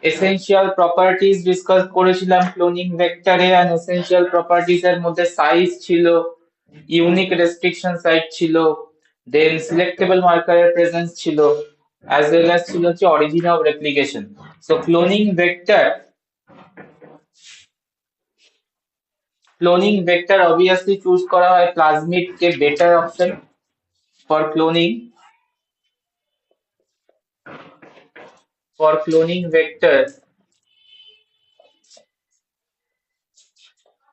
Essential properties discuss করেছিলাম cloning ভেক্টরে, and essential properties এর মধ্যে সাইজ ছিল, ইউনিক রেস্ট্রিকশন সাইট ছিল, দেন সিলেক্টেবল মার্কারের প্রেজেন্স ছিল, অ্যাজ ওয়েল অ্যাজ ছিল হচ্ছে origin of replication. So cloning vector obviously choose করা হয় plasmid K better option for cloning vector.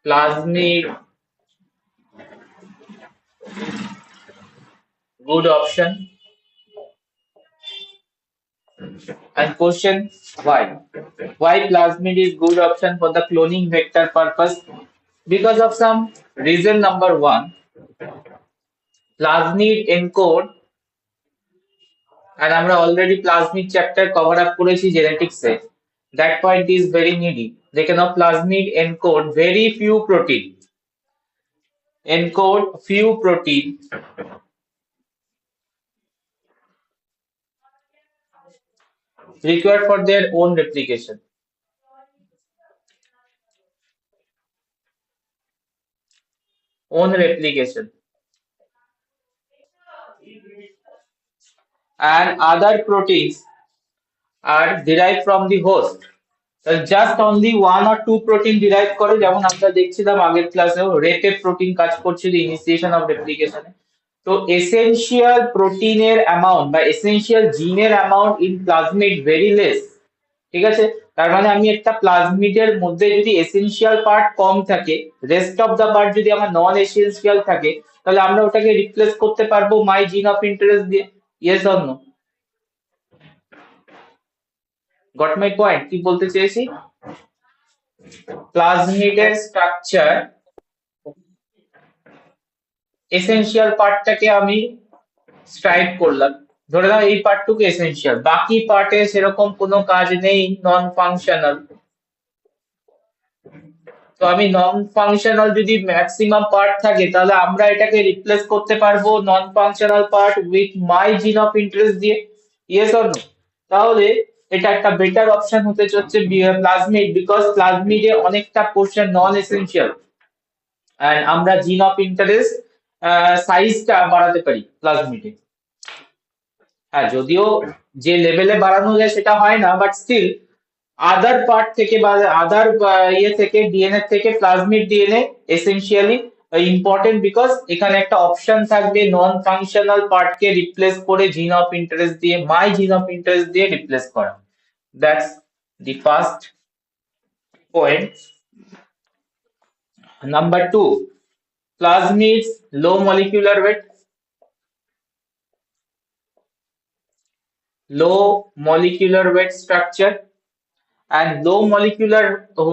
Plasmid good option. And question why? Why plasmid is good option for the cloning vector purpose? Because of some reason. Number one, plasmid encode, and আমরা already plasmid chapter cover up করেছি genetics A. That point is very needy. They cannot plasmid encode few protein required for their own replication. And other proteins are derived from the host. Just only one or two protein derive করে, যেমন আমরা দেখছিলাম আগের ক্লাসেও rated protein কাজ করছিল initiation of রেপ্লিকেশনে। তো essential প্রোটিনের অ্যামাউন্ট বা এসেনশিয়াল জিনের amount in plasmid very less. ঠিক আছে, তার মানে আমি একটা প্লাজমিডের মধ্যে যদি এসেনশিয়াল পার্ট কম থাকে, রেস্ট অফ দা পার্ট যদি আমার নন এসেনশিয়াল থাকে, তাহলে আমরা ওটাকে রিপ্লেস করতে পারবো মাই জিন অফ ইন্টারেস্ট দিয়ে। Yes or no? Got my point? কি বলতে চেয়েছি? প্লাজমিডের স্ট্রাকচার এসেনশিয়াল পার্টটাকে আমি স্ট্রাইক করলাম, ধরে নাও এই পার্টটুকু এসেনশিয়াল, বাকি পার্টে সেরকম কোনো কাজ নেই, নন ফাংশনাল। তো আমি নন ফাংশনাল যদি ম্যাক্সিমাম পার্ট থাকে, তাহলে আমরা এটাকে রিপ্লেস করতে পারবো non functional part with my gene of interest দিয়ে। Yes or no? তাহলে এটা একটা বেটার অপশন হতে চলছে প্লাজমিড, বিকজ প্লাজমিডে অনেকটা পোর্শন নন এসেনশিয়াল, এন্ড আমরা জিন অফ ইন্টারেস্ট সাইজটা বাড়াতে পারি প্লাজমিডে। হ্যাঁ, যদিও যে লেভেলে বাড়ানো যায় সেটা হয় না, বাট স্টিল আদার পার্ট থেকে বা আদার ইয়ে থেকে, ডিএনএ থেকে plasmid DNA essentially important, because এখানে একটা অপশন থাকবে নন ফাংশনাল পার্টকে রিপ্লেস করে জিন অফ ইন্টারেস্ট দিয়ে, মাই জিন অফ ইন্টারেস্ট দিয়ে রিপ্লেস করা। That's the first point. Number two, plasmids low molecular weight. Low molecular weight structure, and low molecular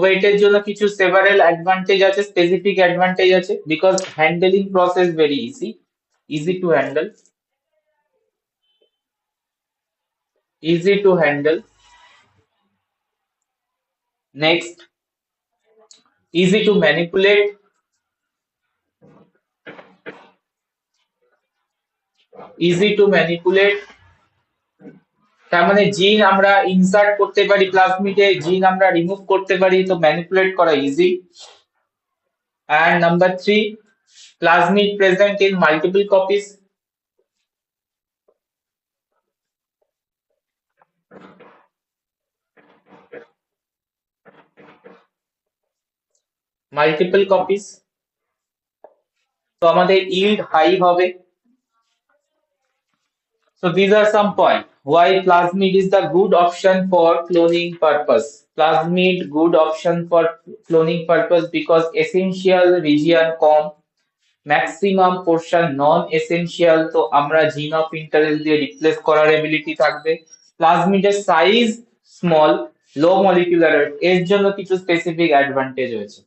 weight এর জন্য কিছু several advantage আছে, specific advantage আছে, because handling process very easy to handle, easy to handle. Next, easy to manipulate, easy to manipulate। তার মানে জিন আমরা insert করতে পারি প্লাজমিডে, জিন আমরা রিমুভ করতে পারি, তো ম্যানিপুলেট করা easy. And number three, plasmid present in multiple copies. Multiple copies, তো আমাদের yield high হবে। So these are some points why plasmid is the good option for cloning purpose. Plasmid good option for cloning purpose because essential region com, maximum portion non essential, তো আমরা gene of interest দিয়ে replace করার ability থাকবে। Plasmid এর size small, low molecular weight, এর জন্য কিছু specific advantage রয়েছে।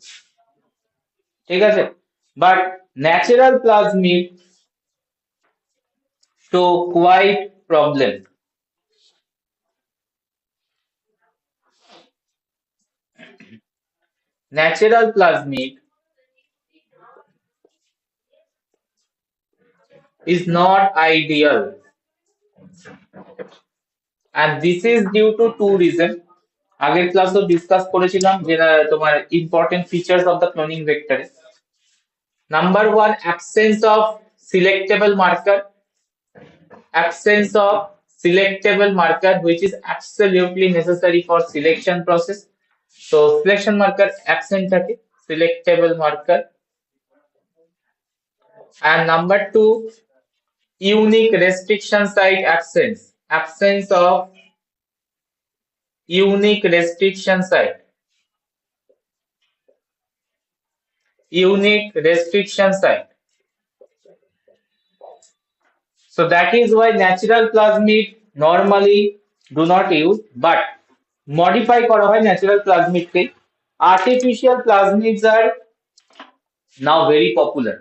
ঠিক আছে, বাট ন্যাচারাল প্লাজমিড তো quite problem. Natural plasmid is not ideal, and this is due to two reasons. আগের ক্লাসও ডিসকাস করেছিলাম যে তোমার important features of the cloning vector. Number one, absence of selectable marker. Absence of selectable marker which is absolutely necessary for selection process. So selection marker absent থাকে, selectable marker. And number two, unique restriction site absence. Absence of unique restriction site. Unique restriction site. So that is why natural plasmid normally do not use, but modify করা হয় natural plasmid K. Artificial plasmids are now very popular.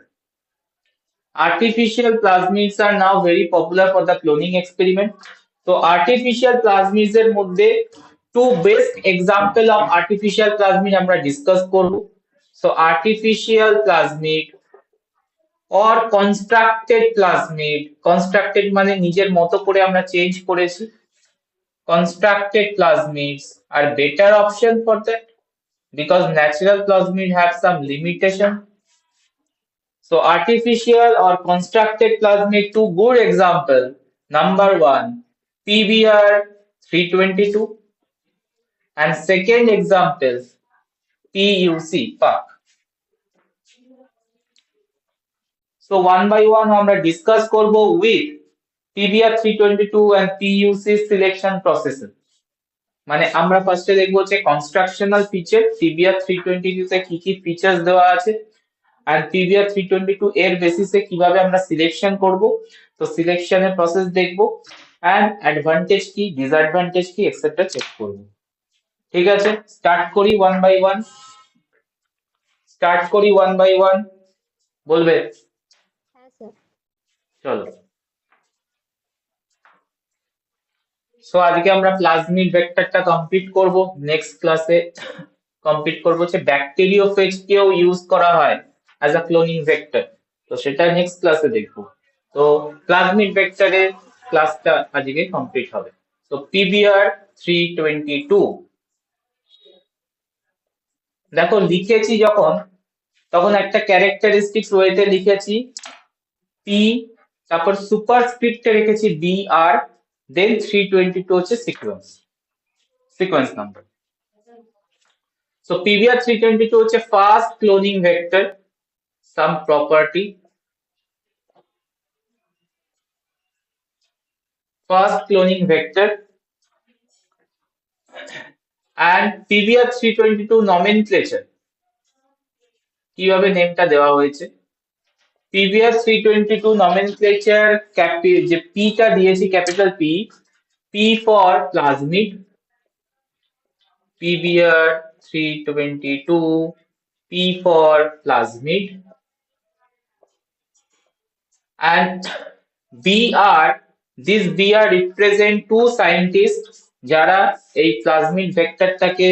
Artificial plasmids are now very popular for the cloning experiment. So artificial plasmids এর মধ্যে two best example of artificial plasmid আমরা discuss করব. So artificial plasmid or constructed plasmid, constructed মানে নিজের মতো করে আমরা change করেছি. Constructed plasmids are better option for that because natural plasmid have some limitation. So artificial or constructed plasmid, two good example. Number one, PBr 322, and second example, PUC, PUC. So one by one আমরা discuss করব with PBr 322 and PUC selection process. মানে আমরা ফার্স্টে দেখবো যে কনস্ট্রাকশনাল feature PBr 322 তে কি কি ফিচার্স দেওয়া আছে, আর PBr 322 এর বেসিসে কিভাবে আমরা সিলেকশন করব, তো সিলেকশনের প্রসেস দেখব, এন্ড অ্যাডভান্টেজ কি, ডিসঅ্যাডভান্টেজ কি, এক্সেট্রা চেক করব। ঠিক আছে, স্টার্ট করি ওয়ান বাই ওয়ান। বলবে? হ্যাঁ স্যার। চলো। সো আজকে আমরা প্লাজমিড ভেক্টরটা কমপ্লিট করব। নেক্সট ক্লাসে কমপ্লিট করব যে ব্যাকটেরিওফেজ কেও ইউজ করা হয় অ্যাজ আ ক্লোনিং ভেক্টর, তো সেটা নেক্সট ক্লাসে দেখব। তো প্লাজমিড ভেক্টরের ক্লাসটা আজকে কমপ্লিট হবে। তো PBr 322 দেখো লিখেছি যখন, তখন একটা ক্যারেক্টারিস্টিক্স ওয়েতে লিখেছি P, তারপর সুপারস্ক্রিপ্টে রেখেছি BR, দেন 322 হচ্ছে সিকোয়েন্স নাম্বার। So PBr 322 হচ্ছে fast cloning vector, some property, fast cloning vector, and PBr 322 nomenclature কিভাবে নেমটা দেওয়া হয়েছে। PBr 322 nomenclature যে P টা দিয়েছি capital P for plasmid, PBr 322 P for plasmid, and BR, this BR represent two scientists যারা এই প্লাজমিড ভেক্টরটাকে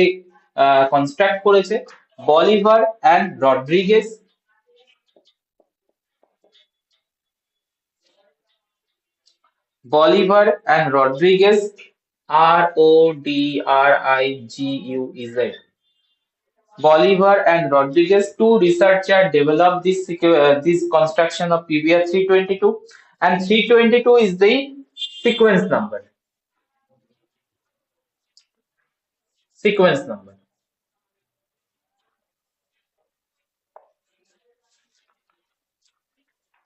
কনস্ট্রাক্ট করেছে, Bolivar and Rodriguez. Bolivar and Rodriguez, Rodriguez. Bolivar and Rodriguez, two researchers developed this construction of PBr 322, and 322 is the sequence number.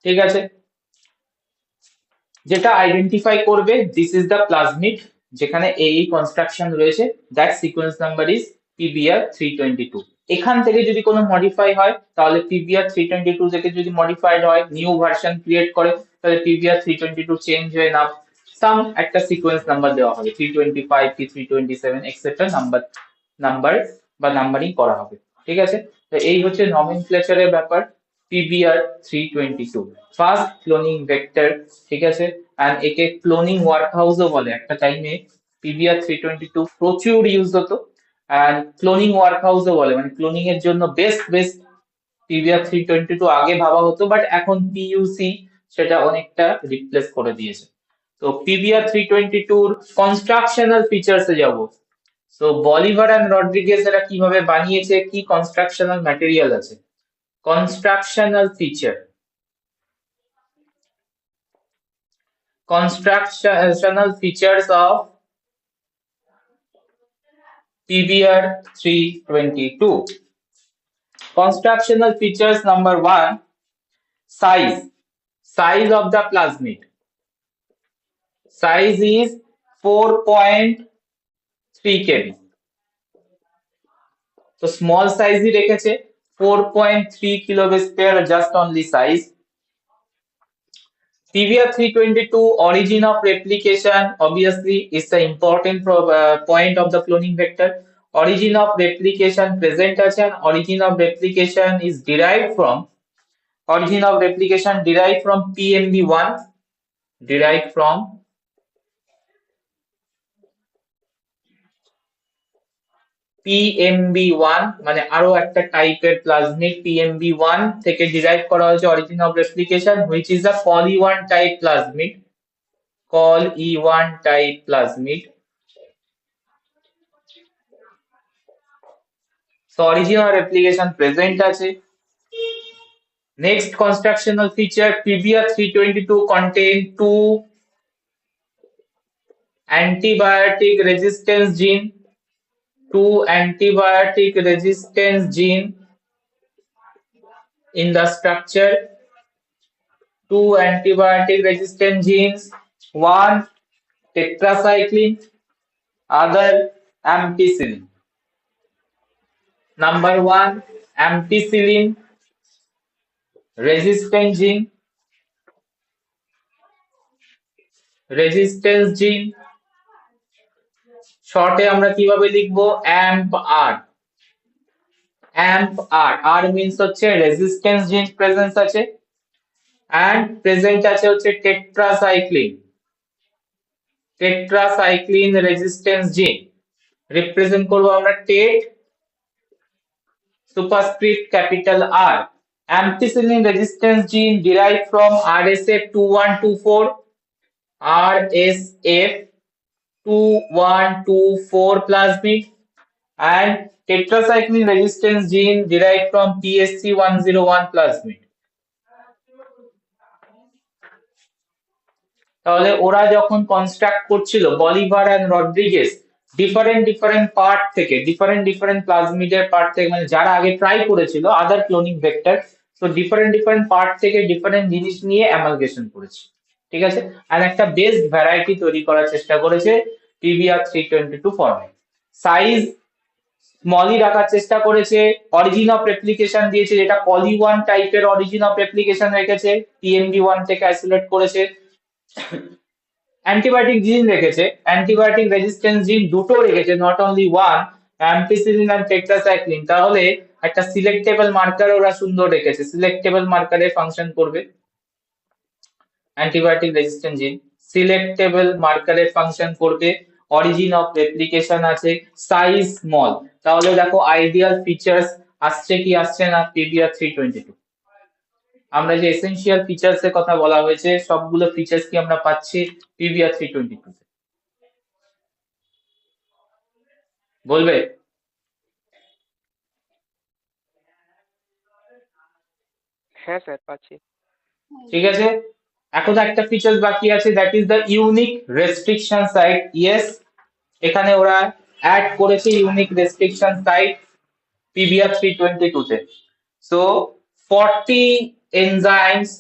ঠিক আছে, যেটা identify করবে this is the plasmid, যেখানে এই কনস্ট্রাকশন রয়েছে, that sequence number is PBr 322। এখান থেকে যদি কোনো মডিফাই হয় তাহলে PBr 322 থেকে যদি মডিফাইড হয়, নিউ ভার্সন ক্রিয়েট করে, তাহলে PBr 322 চেঞ্জ হয়ে নাম সাম একটা সিকোয়েন্স নাম্বার দেওয়া হবে, 325 কি 327 এক্সেট্রা নাম্বার বা নাম্বারিং করা হবে। ঠিক আছে, তো এই হচ্ছে নমেনক্লেচারের ব্যাপার। PBr 322 ফার্স্ট ক্লোনিং ভেক্টর, ঠিক আছে, এন্ড একে ক্লোনিং ওয়ার্কহাউসও বলে। একটা টাইমে PBr 322 প্রচুর ইউজ হতো, এন্ড ক্লোনিং ওয়ার্কহাউসও বলে, মানে ক্লোনিং এর জন্য বেস্ট PBr 322 আগে ভাবা হতো, বাট এখন PUC সেটা অনেকটা রিপ্লেস করে দিয়েছে। তো PBr 322 কনস্ট্রাকশনাল ফিচার্সে যাব। সো বলিভার অ্যান্ড রড্রিগেজ এরা কিভাবে বানিয়েছে, কি কনস্ট্রাকশনাল ম্যাটেরিয়াল আছে, কনস্ট্রাকশনাল feature, constructional features of PBR 322. Constructional features number 1, size of the plasmid. Size is 4.3 kb. So small size ही রেখেছে 4.3 kilobase per just only size. PBR 322 origin of replication obviously is the important point of the cloning vector. Origin of replication present আছে, and origin of replication is derived from PMB1, derived from PMB1 মানে আরো একটা টাইপের plasmid PMB1 থেকে derive করা হয়েছে origin of replication, which is a col E1 type plasmid, col E1 type plasmid. So origin of replication present আছে. Next constructional feature, PBR 322 contain two antibiotic resistance gene in the structure. Two antibiotic resistant genes, one tetracycline, other ampicillin. Number 1, ampicillin resistant gene, শর্টে আমরা কিভাবে লিখবো, AMP-R. R means হচ্ছে resistance জিন presence আছে, and present আছে হচ্ছে tetracycline resistance জিন। রিপ্রেজেন্ট করবো আমরা TET superscript capital R. Ampicillin resistance gene derived from RSF2124, plasmid, and tetracycline resistance gene derived from PSC101 plasmid. তাহলে ওরা যখন কনস্ট্রাক্ট করছিল Bolivar and Rodriguez different part থেকে, ডিফারেন্ট প্লাজমিডের পার্ট থেকে, মানে যারা আগে ট্রাই করেছিল আদার ক্লোনিং ভেক্টর, তো ডিফারেন্ট পার্ট থেকে ডিফারেন্ট জিনিস নিয়ে অ্যামালগেশন করেছে, ঠিক আছে, আর একটা বেস্ট ভ্যারাইটি তৈরি করার চেষ্টা করেছে PBR 322 ফর্মে। সাইজ স্মলই রাখার চেষ্টা করেছে, অরিজিন অফ রেপ্লিকেশন দিয়েছে যেটা পলি1 টাইপের অরিজিন অফ রেপ্লিকেশন রেখেছে, PMB1 থেকে আইসোলেট করেছে, অ্যান্টিবায়োটিক জিন রেখেছে, অ্যান্টিবায়োটিক রেজিস্ট্যান্স জিন দুটো রেখেছে, not only one, ampicillin and tetracycline. তাহলে একটা সিলেক্টেবল মার্কার ওরা সুন্দর রেখেছে, সিলেক্টেবল মার্কারে ফাংশন করবে অ্যান্টিবায়োটিক রেজিস্ট্যান্স জিন, সিলেক্টেবল মার্কারে ফাংশন করবে, অরিজিন অফ রেপ্লিকেশন আছে, সাইজ স্মল। তাহলে দেখো আইডিয়াল ফিচার্স আসছে কি আসছে না PBR 322। আমরা যে এসেনশিয়াল ফিচার্স এর কথা বলা হয়েছে সবগুলো ফিচার্স কি আমরা পাচ্ছি PBR 322 তে? বলবে? হ্যাঁ স্যার পাচ্ছি। ঠিক আছে, এখন একটা ফিচার্স বাকি আছে, that is the unique restriction site. Yes, এখানে ওরা অ্যাড করেছে ইউনিক রেস্ট্রিকশন সাইট PBR 322 তে। So 40 enzymes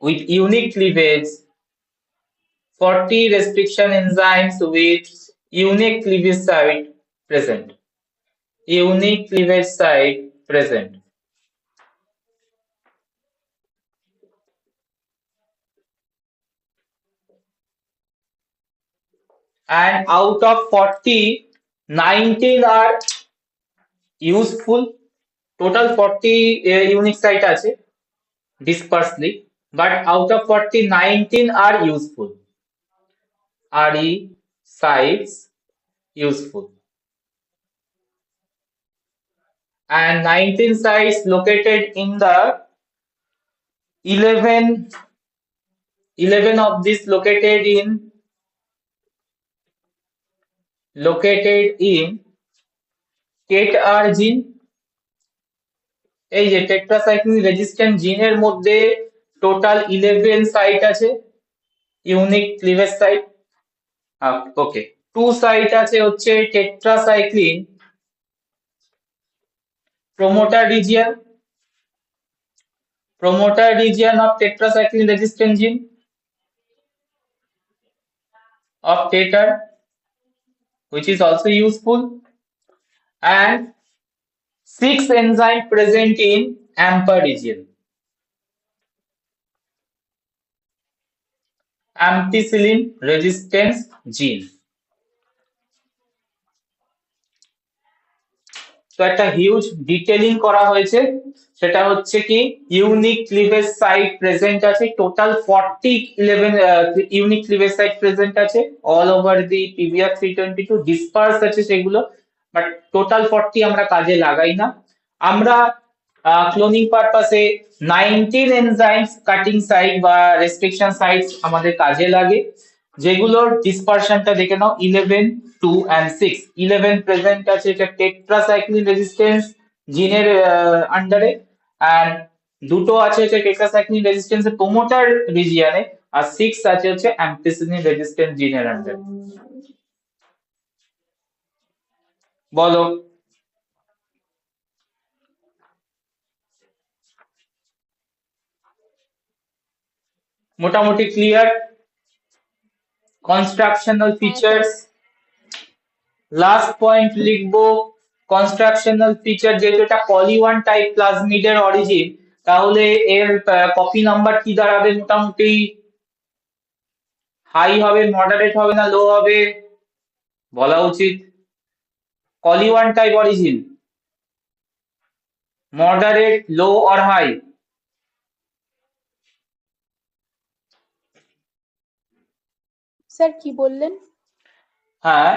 with unique cleavage, 40 restriction enzymes with unique cleavage site present. Unique cleavage site present. And out of 40, 19 are useful. Total 40 unique site আছে dispersely, but out of 40, 19 are useful. RE sites useful. And 19 sites located in the 11 of this located in located in TET-R gene। এই যে tetracycline resistant জিনের মধ্যে total 11 site আছে, unique cleavage site. ওকে, 2 site আছে হচ্ছে tetracycline promoter region of tetracycline resistant gene of TETR, which is also useful, and 6 enzyme present in AMPA region, ampicillin resistance gene। তো একটা huge detailing করা হয়েছে, সেটা হচ্ছে কি ইউনিক ক্লিভেজ সাইট প্রেজেন্ট আছে total 11 unique cleavage site present আছে all over the PVR 322, disperse আছে সেগুলো, বাট টোটাল 40 আমরা কাজে লাগাই না। আমরা ক্লোনিং পারপাসে 19 এনজাইমস কাটিং সাইট বা রেস্ট্রিকশন সাইটস আমাদের কাজে লাগে, যেগুলোর ডিসপারশনটা দেখে নাও 11, 2 and 6। 11 প্রেজেন্ট আছে এটা টেট্রাসাইক্লিন রেজিস্ট্যান্স জিনের আন্ডারে, এন্ড দুটো আছে হচ্ছে টেট্রাসাইক্লিন রেজিস্ট্যান্স এর প্রোমোটার রিজিয়নে, আর 6 আছে হচ্ছে অ্যাম্পিসিলিন রেজিস্ট্যান্স জিনের আন্ডারে। বলো। মোটামুটি ক্লিয়ার? কনস্ট্রাকশনাল ফিচার্স, লাস্ট পয়েন্ট লিখবো কনস্ট্রাকশনাল ফিচার, যেহেতু এটা পলি1 টাইপ প্লাজমিডের অরিজিন, তাহলে এর কপি নাম্বার কি দাঁড়াবে? মোটামুটি হাই হবে, মডারেট হবে, না লো হবে বলা উচিত? পলি1 type origin, moderate, low or high? Sir কি বললেন? হ্যাঁ,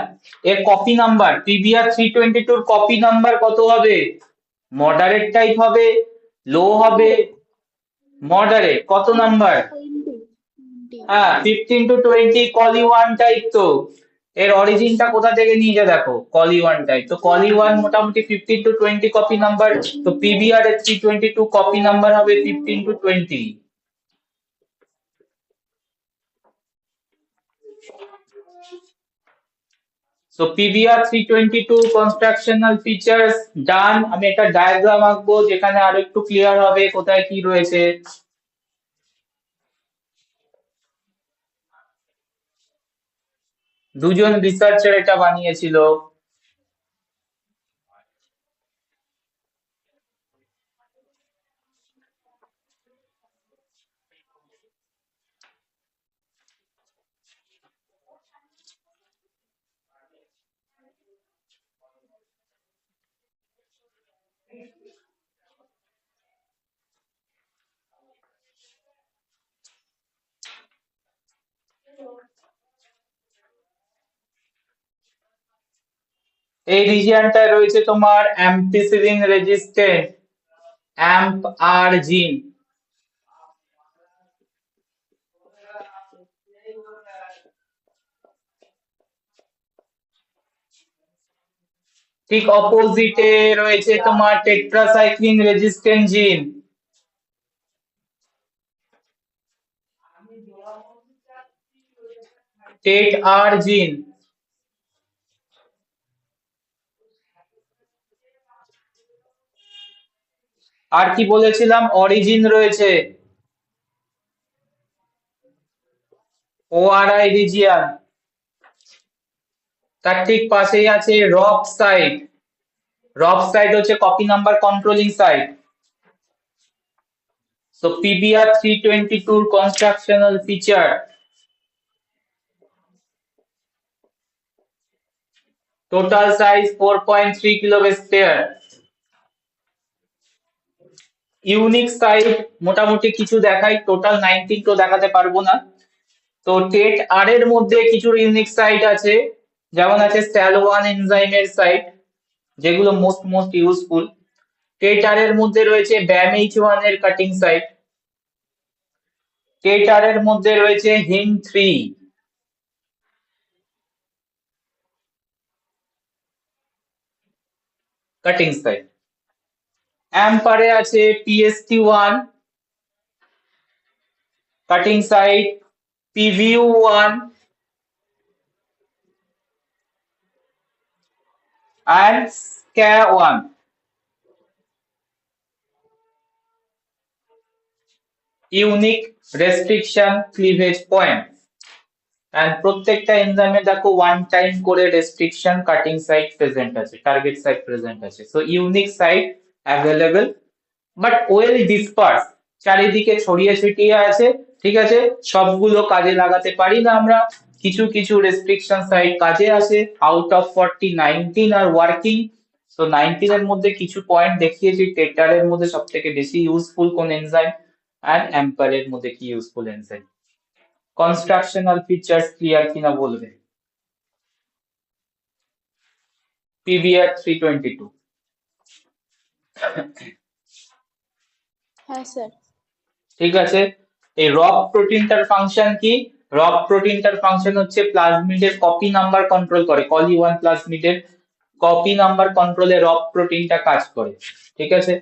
এর copy number PBR 322 copy number কত হবে? মডারেট টাইপ হবে, লো হবে, মডারেট? কত নাম্বার? 20। হ্যাঁ, 15 to 20 কলি1 টাইপ। তো এর অরিজিনটা কোথা থেকে নিয়ে যা দেখো, কলি1 টাইপ, তো কলি1 মোটামুটি 15 to 20 কপি নাম্বার, তো পিবিআর এর 322 কপি নাম্বার হবে 15 to 20। সো পিবিআর 322 কনস্ট্রাকশনাল ফিচার্স ডান। আমি একটা ডায়াগ্রাম আঁকবো যেখানে আরো একটু ক্লিয়ার হবে কোথায় কি রয়েছে। দুজন রিসার্চার এটা বানিয়েছিল। এই রিজিয়নটায় রয়েছে তোমার অ্যাম্পিসিলিন রেজিস্ট্যান্ট অ্যাম্প আর জিন। ঠিক অপোজিটে রয়েছে তোমার টেট্রাসাইক্লিন রেজিস্ট্যান্ট জিন। টেট আর জিন। আর কি বলেছিলাম? অরিজিন রয়েছে ওআরআই রিজিয়ন, তার ঠিক পাশেই আছে রক সাইট। রক সাইট হচ্ছে copy number controlling site. So PBR 322 constructional feature, total size 4.3 kilobase pair. Unique site মোটামুটি কিছু দেখাই, টোটাল 19 তো দেখাতে পারবো না। তো টেট আর এর মধ্যে কিছু ইউনিক সাইট আছে, যেমন আছে স্ট্যাল1 এনজাইমের সাইট, যেগুলো মোস্ট ইউজফুল। টেট আর এর মধ্যে রয়েছে BAMH1 এর কাটিং সাইট। টেট আর এর মধ্যে রয়েছে HIM3। Cutting site. অ্যাম্পারে আছে PST1, cutting site PVU1 and SCA1. Unique restriction cleavage point. And প্রত্যেকটা এনজাইমে দেখো ওয়ান টাইম করে রেস্ট্রিকশন কাটিং সাইট প্রেজেন্ট আছে, টার্গেট সাইট প্রেজেন্ট আছে। So unique site available but well disperse, চারিদিকে ছড়িয়ে ছিটিয়ে আছে। ঠিক আছে, সবগুলো কাজে লাগাতে পারি না আমরা, কিছু কিছু রেস্ট্রিকশন সাইট কাজে আসে। Out of 40 19 are working. So 19 এর মধ্যে কিছু পয়েন্ট দেখিয়েছি, টেটারের মধ্যে সব থেকে বেশি ইউজফুল কোন এনজাইম, আর অ্যাম্পারের মধ্যে কি ইউজফুল এনজাইম। কনস্ট্রাকশনাল ফিচার্স ক্লিয়ার কিনা বলবে। PBR 322। হ্যাঁ স্যার। ঠিক আছে, এই রক প্রোটিনটার ফাংশন কি? রক প্রোটিনটার ফাংশন হচ্ছে প্লাজমিডের কপি নাম্বার কন্ট্রোল করে, কলি1 প্লাজমিডের কপি নাম্বার কন্ট্রোলে রক প্রোটিনটা কাজ করে। ঠিক আছে,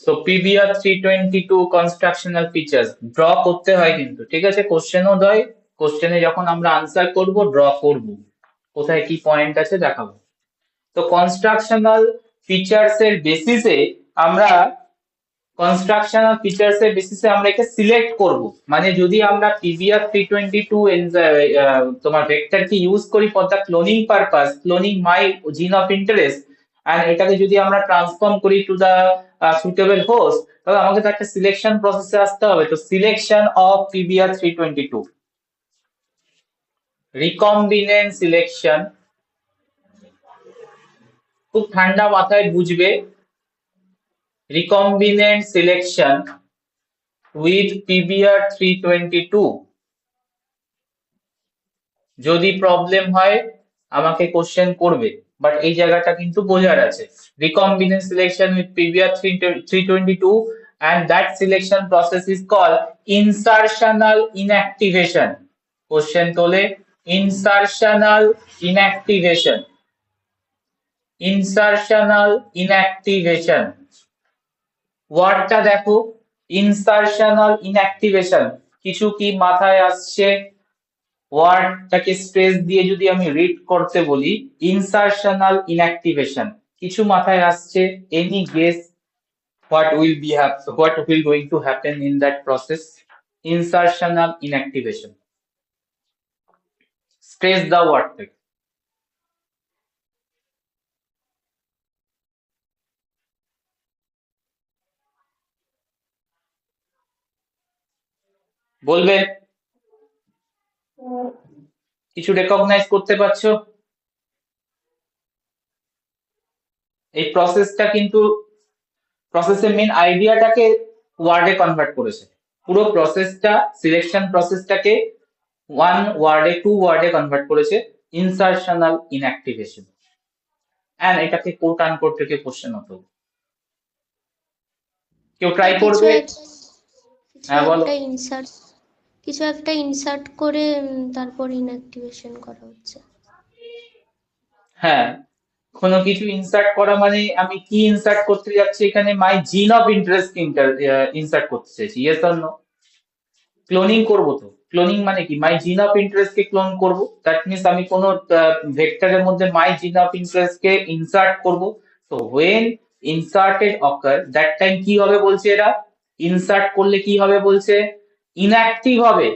সো PBR 322 কনস্ট্রাকশনাল ফিচার্স ড্র করতে হয় কিন্তু। ঠিক আছে, কোশ্চেনও দেয়, কোশ্চেনে যখন আমরা আনসার করব ড্র করব, কোথায় কি পয়েন্ট আছে দেখাবো। তো কনস্ট্রাকশনাল ফিচার্স এর বেসিসে আমরা আমরা একে সিলেক্ট করব। মানে যদি আমরা PBR 322 তোমার ভেক্টর কি ইউজ করি for the cloning purpose, cloning my gene of interest, and এটাকে যদি আমরা ট্রান্সফর্ম করি টু দা সুটেবল হোস্ট, তাহলে আমাকে তো একটা সিলেকশন প্রসেসে আসতে হবে। তো selection of PBR 322, recombinant selection, খুব ঠান্ডা মাথায় বুঝবে। recombinant selection with PBR 322। যদি প্রবলেম হয় আমাকে কোশ্চেন করবে, বাট এই জায়গাটা কিন্তু বোঝার আছে। recombinant selection with PBR 322 and that selection process is called insertional inactivation। Question তোলে insertional inactivation, insertional inactivation। ওয়ার্ডটা দেখো, ইনসারশনাল ইনঅ্যাক্টিভেশন, কিছু কি মাথায় আসছে? ওয়ার্ডটাকে স্পেস দিয়ে যদি আমি রিড করতে বলি, ইনসারশনাল ইনঅ্যাক্টিভেশন, কিছু মাথায় আসছে? Any guess what will going to happen in that process? Insertional inactivation, space দাও ওয়ার্ডটাকে। বলবে কিছু রেকগনাইজ করতে পারছো? এই প্রসেসটা কিন্তু, প্রসেসের মেন আইডিয়াটাকে ওয়ার্ডে কনভার্ট করেছে। পুরো প্রসেসটা, সিলেকশন প্রসেসটাকে টু ওয়ার্ডে কনভার্ট করেছে, ইনসারশনাল ইনঅ্যাক্টিভেশন। এন্ড এটাকে কোট আনকোট থেকে কোশ্চেন হতো। কেউ ট্রাই করবে? হ্যাঁ বলো। কিছু একটা ইনসার্ট করে তারপর ইনঅ্যাক্টিভেশন করা হচ্ছে। হ্যাঁ, কোনো কিছু ইনসার্ট করা মানে আমি কি ইনসার্ট করতে যাচ্ছি এখানে? মাই জিন অফ ইন্টারেস্ট ইনসার্ট করতে চাইছি। Yes or no? ক্লোনিং করব তো। ক্লোনিং মানে কি? মাই gene of interest K clone করব। দ্যাট মিন্স আমি কোনো ভেক্টরের মধ্যে মাই gene of interest K insert করব। তো when inserted occur, that time কি হবে বলছে এরা? ইনসার্ট করলে কি হবে বলছে? ইনঅ্যাক্টিভ হবে।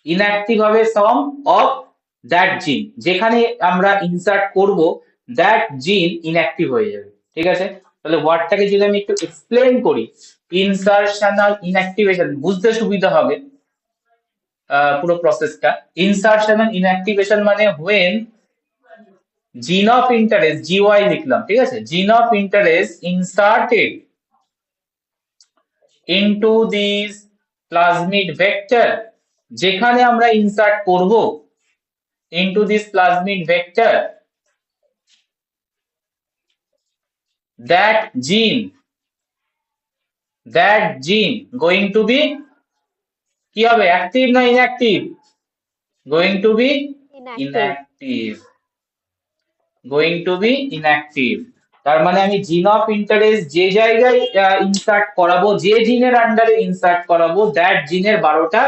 ইনঅ্যাক্টিভ হবে some of that gene, যেখানে আমরা ইনসার্ট করব that gene ইনঅ্যাক্টিভ হয়ে যাবে। ঠিক আছে, তাহলে ওয়ার্ডটাকে যদি আমি একটু এক্সপ্লেইন করি, ইনসারশনাল ইনঅ্যাক্টিভেশন বুঝতে সুবিধা হবে পুরো প্রসেসটা। ইনসারশনাল ইনঅ্যাক্টিভেশন মানে when gene of interest, GY লিখলাম, ঠিক আছে, gene of interest inserted into this plasmid vector, যেখানে আমরা ইনসার্ট করব into this plasmid vector, that gene going to be কি হবে? অ্যাক্টিভ না inactive? going to be inactive। Going to be inactive. তার মানে আমি জিন অফ ইন্টারেস্ট যে জায়গায় ইনসার্ট করাবো, যে জিনের আন্ডারে ইনসার্ট করাবো, দ্যাট জিনের 12টা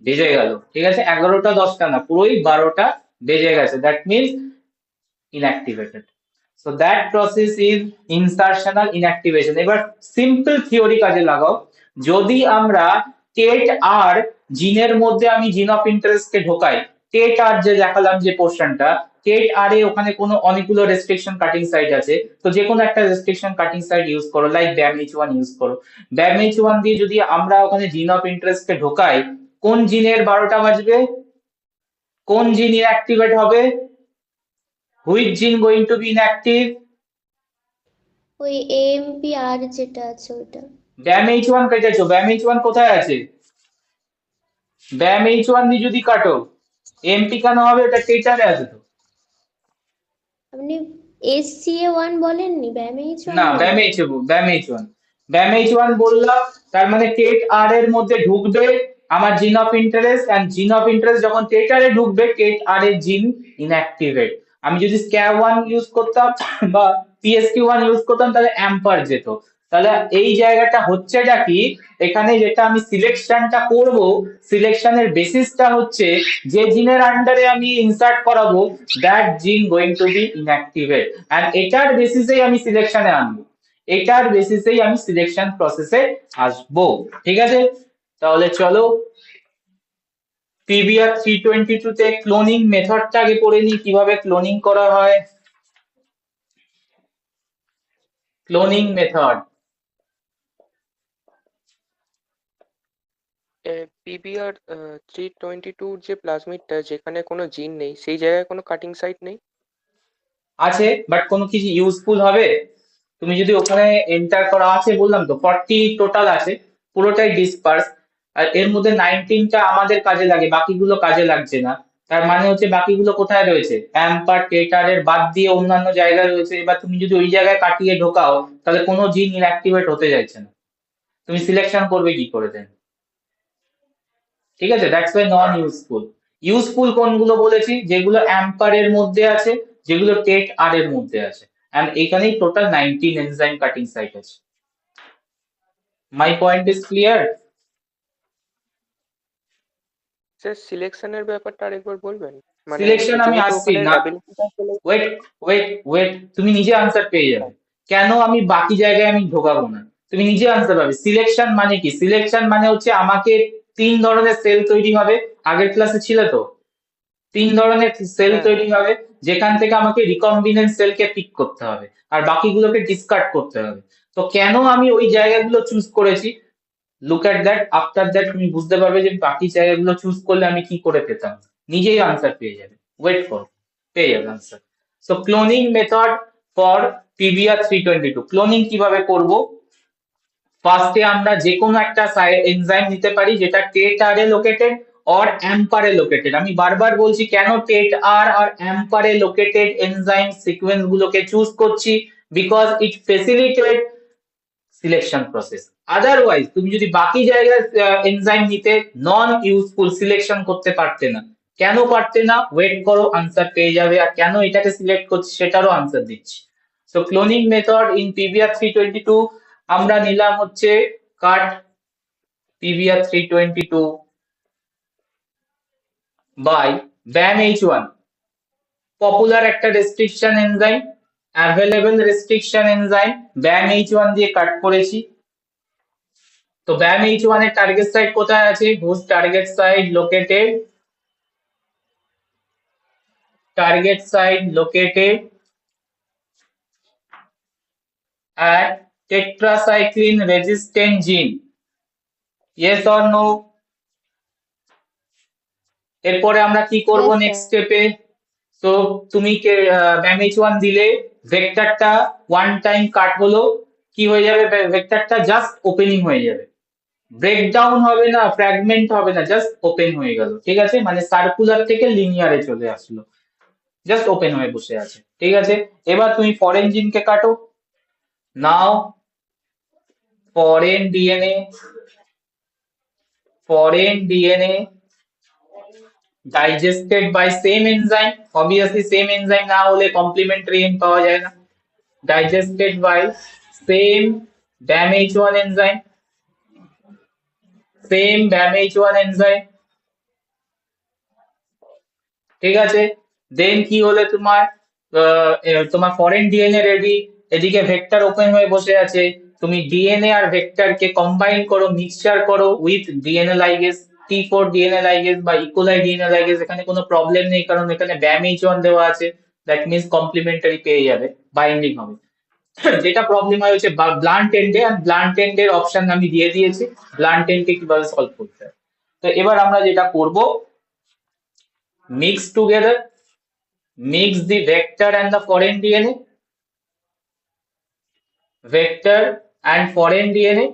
বেজে গেল। ঠিক আছে, 11টা 10টা না, পুরোই 12টা বেজে গেছে, that means inactivated. So that process is insertional inactivation. এবার সিম্পল থিওরি কাজে লাগাও। যদি আমরা টেট আর জিনের মধ্যে আমি জিন অফ ইন্টারেস্ট কে ঢোকাই, টেট আর যে দেখালাম যে পোর্শনটা, টেট আর এ ওখানে কোনো অনেকগুলো রেস্ট্রিকশন কাটিং সাইট আছে, তো যে কোনো একটা রেস্ট্রিকশন কাটিং সাইট ইউজ করো, লাইক ব্যাম H1 ইউজ করো। ব্যাম H1 দিয়ে যদি আমরা ওখানে জিন অফ ইন্টারেস্ট কে ঢোকাই, কোন জিনের 12টা বাজবে, কোন জিন ইনঅ্যাক্টিভেট হবে, which gene going to be inactive? ওই AMPR যেটা আছে ওইটা। ব্যাম H1 কেটেছো, ব্যাম H1 কোথায় আছে? ব্যাম H1 দিয়ে যদি কাটো, এমপি কেন হবে? ওটা টেটারে আছে তো। আপনি SCA1 বলেননি, BAMH1 না, ব্যাম বললেন। H1, ব্যাম H1 বললাম, তার মানে টেট আর এর মধ্যে ঢুকবে আমার জিন অফ ইন্টারেস্ট, এন্ড জিন অফ ইন্টারেস্ট যখন টেটারে ঢুকবে, টেট আর এর জিন ইনঅ্যাক্টিভেট। আমি যদি SCA1 ইউজ করতাম বা PSQ1 ইউজ করতাম, তাহলে অ্যাম্পার যেত। তাহলে এই জায়গাটা হচ্ছেটা কি, এখানে যেটা আমি সিলেকশনটা করব, সিলেকশনের বেসিসটা হচ্ছে যে জিনের আন্ডারে আমি ইনসার্ট করাবো, that gene going to be inactivate, and এটার বেসিসেই আমি সিলেকশনে আনবো, এটার বেসিসেই আমি সিলেকশন প্রসেসে আসবো। ঠিক আছে, তাহলে চলো PBR 322 তে ক্লোনিং মেথডটা আগে পড়ে নিই, কিভাবে ক্লোনিং করা হয়। ক্লোনিং মেথড, পিবিআর 322 যে প্লাজমিডটা, যেখানে কোনো জিন নেই, সেই জায়গায় কোনো কাটিং সাইট নেই। আছে বাট কোনো কিছু ইউজফুল হবে? তুমি যদি ওখানে এন্টার করা আছে, বললাম তো 40 টোটাল আছে, পুরোটাই ডিসপার্স, আর এর মধ্যে 19টা আমাদের কাজে লাগে, বাকিগুলো কাজে লাগছে না। তার মানে হচ্ছে বাকিগুলো কোথায় রয়েছে, অ্যাম্পার টেটারের বাদ দিয়ে অন্যান্য জায়গায় রয়েছে। এবার তুমি যদি ওই জায়গায় কাটিয়ে ঢোকাও, তাহলে কোনো জিন ইনঅ্যাক্টিভেট হতে যাচ্ছে না, তুমি সিলেকশন করবে কি করে দেন? ঠিক আছে, that's Y non useful. Useful কোনগুলো বলেছি, যেগুলো অ্যাম্পার এর মধ্যে আছে, যেগুলো টেট আর এর মধ্যে আছে, এন্ড এখানেই টোটাল 19 এনজাইম কাটিং সাইট আছে। My point is clear? Sir, সিলেকশনের ব্যাপারটা আরেকবার বলবেন? মানে সিলেকশন আমি যেহেতু আসছি ওখানে না, অ্যাবিলিটিটা চলে। ওয়েট ওয়েট, তুমি নিজে আনসার পেয়ে যাবে। কেন আমি বাকি জায়গায় আমি ঢোকাবো না, তুমি নিজে আনসার পাবে। সিলেকশন মানে কি? সিলেকশন মানে হচ্ছে আমাকে 3 ধরনের সেল তৈরি হবে, আগের ক্লাসে ছিল তো, 3 ধরনের সেল হ্যাঁ, তৈরি হ্যাঁ। হবে, যেখান থেকে আমাকে রিকম্বিনেন্ট সেলকে পিক করতে হবে আর বাকিগুলোকে ডিসকার্ড করতে হবে। তো কেন আমি ওই জায়গাগুলো চুজ করেছি, look at that, after that তুমি বুঝতে পারবে যে বাকি জায়গাগুলো চুজ করলে আমি কি করে পেতাম। নিজেই আনসার পেয়ে যাবে, ওয়েট ফর, পেয়ে যাবে answer. So cloning method for PBR 322, cloning কিভাবে করব? ফার্স্টে আমরা যে কোনো একটা এনজাইম নিতে পারি যেটা টেট আর এ লোকেটেড অর অ্যাম্পার এ লোকেটেড। আমি বারবার বলছি কেন টেট আর আর অ্যাম্পার এ লোকেটেড এনজাইম সিকোয়েন্স গুলোকে চুজ করছি, because it facilitate selection process. Otherwise তুমি যদি বাকি জায়গায় এনজাইম নিতে, নন ইউজফুল, সিলেকশন করতে পারতে না। কেন পারতে না? ওয়েট করো, আনসার পেয়ে যাবে। আর কেন এটাকে সিলেক্ট করছি সেটারও আনসার দিচ্ছি। So cloning method in PBR 322, আমরা নিলাম হচ্ছে cut PBR 322 by BAM H1, popular একটা restriction enzyme, available restriction enzyme, BAM H1 দিয়ে কাট করেছি। তো BAM H1 এর টার্গেট সাইট কোথায় আছে? Whose target site located at tetracycline resistant gene, yes or no? এরপরে আমরা কি করব Yes, নেক্সট sir. স্টেপে? তো তুমি BAM H1 দিলে, ভেক্টরটা ওয়ান টাইম কাট হলো, কি হয়ে যাবে? ভেক্টরটা জাস্ট ওপেনিং হয়ে যাবে, ব্রেকডাউন হবে না, ফ্র্যাগমেন্ট হবে না, জাস্ট ওপেন হয়ে গেল। ঠিক আছে, মানে সার্কুলার থেকে লিনিয়ারে চলে আসলো, জাস্ট ওপেন হয়ে বসে আছে। ঠিক আছে, এবার তুমি ফরেন জিনকে কাটো। Now foreign DNA, foreign DNA digested by same enzyme, obviously same enzyme না হলে কমপ্লিমেন্টারি এন্ড পাওয়া যায় না। Digested by same BAM-H1 enzyme, same BAM-H1 enzyme, ঠিক আছে। দেন কি হলে তোমার তোমার ফরেন ডিএনএ রেডি, এদিকে ভেক্টর ওপেন হয়ে বসে আছে, তুমি ডিএনএ আর ভেক্টর কে কম্বাইন করো, মিক্সচার করো with DNA ligase, T4 DNA ligase বা ইকোলাই ডিএনএ লাইগেজ, এখানে কোনো প্রবলেম নেই কারণ এখানে BAM-H1 দেওয়া আছে, দ্যাট মিন্স কমপ্লিমেন্টারি পেয়ে যাবে, বাইন্ডিং হবে। যেটা প্রবলেম হয় হচ্ছে ব্লান্ট এন্ডে, আর ব্লান্ট এন্ডের অপশন আমি দিয়ে দিয়েছি, ব্লান্ট এন্ডকে কিভাবে সলভ করতে হয়। তো এবার আমরা যেটা করব, mix together, mix the vector and the foreign DNA, vector and foreign DNA,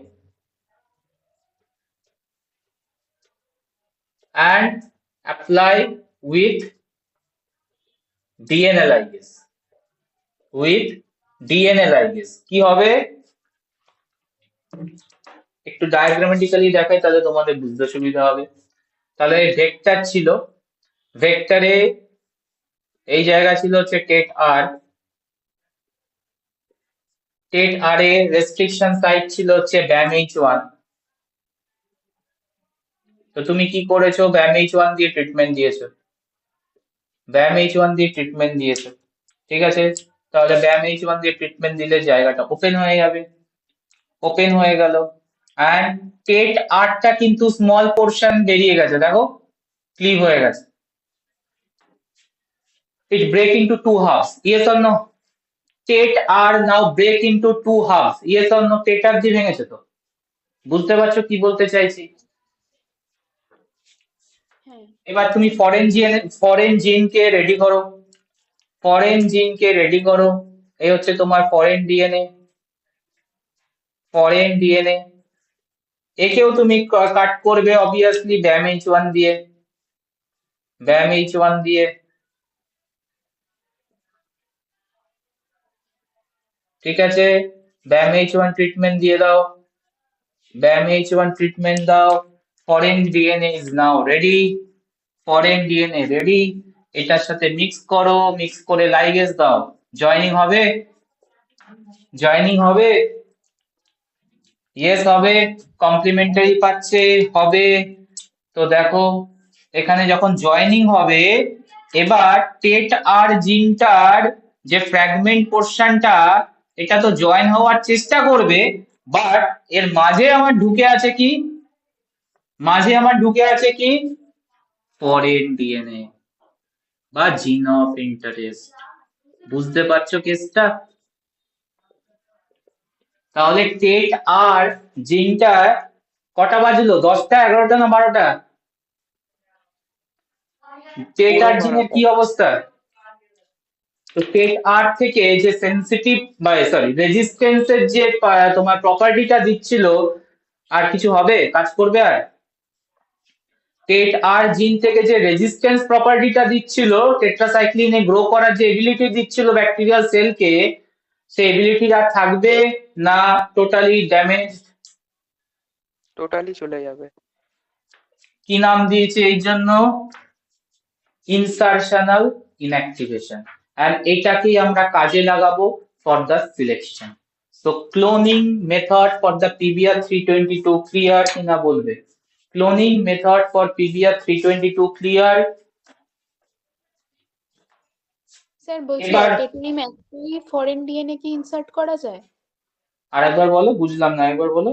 and apply with DNA ligase, with DNA ligase কি হবে একটু ডায়াগ্রামেটিক্যালি দেখাই তাহলে তোমাদের বুঝতে সুবিধা হবে। তাহলে ভেক্টর ছিল, ভেক্টরে এই জায়গা ছিল হচ্ছে টেট আর, টেট আর এ রেস্ট্রিকশন সাইট ছিল হচ্ছে BAM-H1। তো তুমি কি করেছো, BAM-H1 দিয়ে ট্রিটমেন্ট দিয়েছো, BAM-H1 দিয়ে ট্রিটমেন্ট দিয়েছো, ঠিক আছে। তাহলে BAM-H1 দিয়ে ট্রিটমেন্ট দিলে জায়গাটা ওপেন হয়ে যাবে, ওপেন হয়ে গেল, অ্যান্ড টেট আরটা কিন্তু স্মল পোর্শন বেরিয়ে গেছে, দেখো ক্লিভ হয়ে গেছে, it break into two halves, yes or no? Tet R now break into two halves, yes or no? Tet R দিয়ে ভেঙেছে তো, বুঝতে পারছো কি বলতে চাইছি? হ্যাঁ এবার তুমি ফরেন জিনকে রেডি করো, ফরেন জিনকে রেডি করো, এই হচ্ছে তোমার ফরেন ডিএনএ, ফরেন ডিএনএ, একেও তুমি কাট করবে অবভিয়াসলি BAM-H1 দিয়ে, BAM-H1 দিয়ে, ঠিক আছে। BAM-H1 ট্রিটমেন্ট দিয়ে দাও, BAM-H1 ট্রিটমেন্ট দাও, foreign DNA is now ready, foreign DNA ready, এটার সাথে মিক্স করো, মিক্স করে লাইগেজ দাও, জয়েনিং হবে, জয়েনিং হবে, ইয়েস হবে, কমপ্লিমেন্টারি পাচ্ছে, হবে। তো দেখো এখানে যখন জয়েনিং হবে, এবার টেট আর জিনটার যে ফ্র্যাগমেন্ট পোর্শনটা, এটা তো জয়েন হওয়ার চেষ্টা করবে, বাট এর মাঝে আমার ঢুকে আছে কি, মাঝে আমার ঢুকে আছে কি, ফরেন ডিএনএ বা জিন অফ ইন্টারেস্ট, বুঝতে পারছো কেসটা? তাহলে টেট আর জিনটা কটা বাজলো, 10টা 11টা না 12টা? টেট আর জিনের কি অবস্থা? তো টেট আর থেকে যে সেনসিটিভ বা সরি রেজিস্ট্যান্সের যে তোমার প্রপার্টিটা দিচ্ছিল, আর কিছু হবে, কাজ করবে আর? টেট আর জিন থেকে যে রেজিস্ট্যান্স প্রপার্টিটা দিচ্ছিল, টেট্রাসাইক্লিনে গ্রো করার যে এবিলিটি দিচ্ছিল ব্যাকটেরিয়াল সেলকে, সেই এবিলিটি আর থাকবে না টোটালি ড্যামেজ? টোটালি চলে যাবে। কি নাম দিয়েছে এই জন্য? ইনসারশনাল ইনঅ্যাক্টিভেশন। আর এটাকেই আমরা কাজে লাগাবো for the selection. So cloning method for the PBR 322 clear কিনা বলবে? Cloning method for PBR 322 clear? Sir বলছি এবার at a time একটাই ফরেন ডিএনএ কি ইনসার্ট করা যায়? আরেকবার বলো, বুঝলাম না, একবার বলো।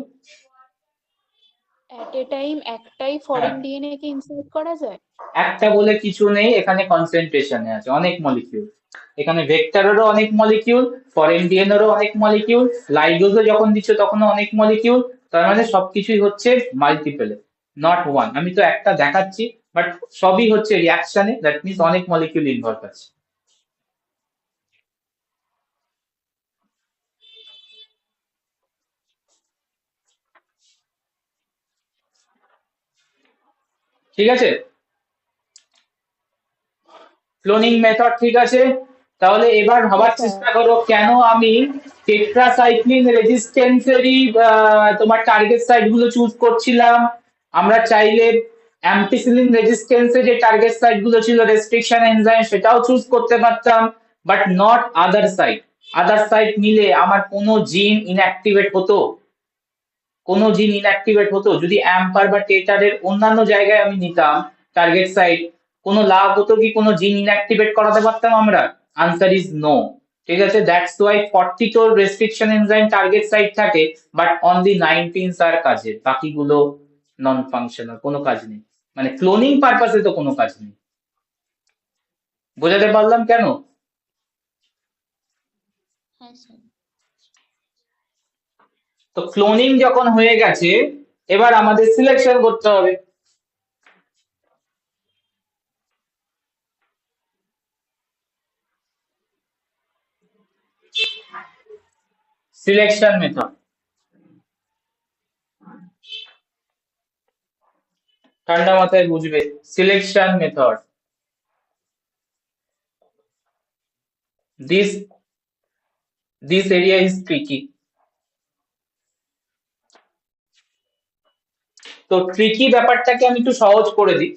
at a time একটাই ফরেন ডিএনএ কি ইনসার্ট করা যায়? একটা বলে কিছু নেই, এখানে কনসেন্ট্রেশনে আছে অনেক মলিকিউল, এখানে ভেক্টরেরও অনেক মলিকিউল, ফরেন ডিএনএরও অনেক মলিকিউল, লাইগোজও যখন দিচ্ছ তখনও অনেক মলিকিউল, তার মানে সবকিছুই হচ্ছে মাল্টিপলে, নট ওয়ান। আমি তো একটা দেখাচ্ছি, বাট সবই হচ্ছে রিয়াকশনে, দ্যাট মিন্স অনেক মলিকিউল ইনভলভ আছে। ঠিক আছে, ক্লোনিং মেথড ঠিক আছে। তাহলে এবার ভাবার Yes, sir. চেষ্টা করো কেন আমি টেট্রাসাইক্লিন রেজিস্ট্যান্সেরই তোমার টার্গেট সাইট গুলো চুজ করছিলাম। আমরা চাইলে অ্যাম্পিসিলিন রেজিস্ট্যান্সে যে টার্গেট সাইট গুলো ছিল রেস্ট্রিকশন এনজাইম সেটাও চুজ করতে পারতাম, but not other site. Other site নিলে আমার কোনো জিন ইনঅ্যাক্টিভেট হতো, কোনো জিন ইনঅ্যাক্টিভেট হতো যদি অ্যাম্পার বা টেটারের অন্যান্য জায়গায় আমি নিতাম টার্গেট সাইট, কোনো লাভ হতো কি, কোনো জিন ইনঅ্যাক্টিভেট করাতে পারতাম আমরা? Answer is no. ঠিক আছে, দ্যাটস ওয়াই 40 তোর রেস্ট্রিকশন এনজাইম টার্গেট সাইট থাকে, বাট অনলি 19 আর কাজে, বাকিগুলো নন ফাংশনাল, কোনো কাজ নেই, মানে ক্লোনিং পারপাসে তো কোনো কাজ নেই। বোঝাতে পারলাম কেন? হ্যাঁ স্যার। তো ক্লোনিং যখন হয়ে গেছে এবার আমাদের সিলেকশন করতে হবে। সিলেকশন মেথড, ঠান্ডা মাথায় বুঝবে, selection method. This area is tricky. তো ট্রিকি ব্যাপারটাকে আমি একটু সহজ করে দিই।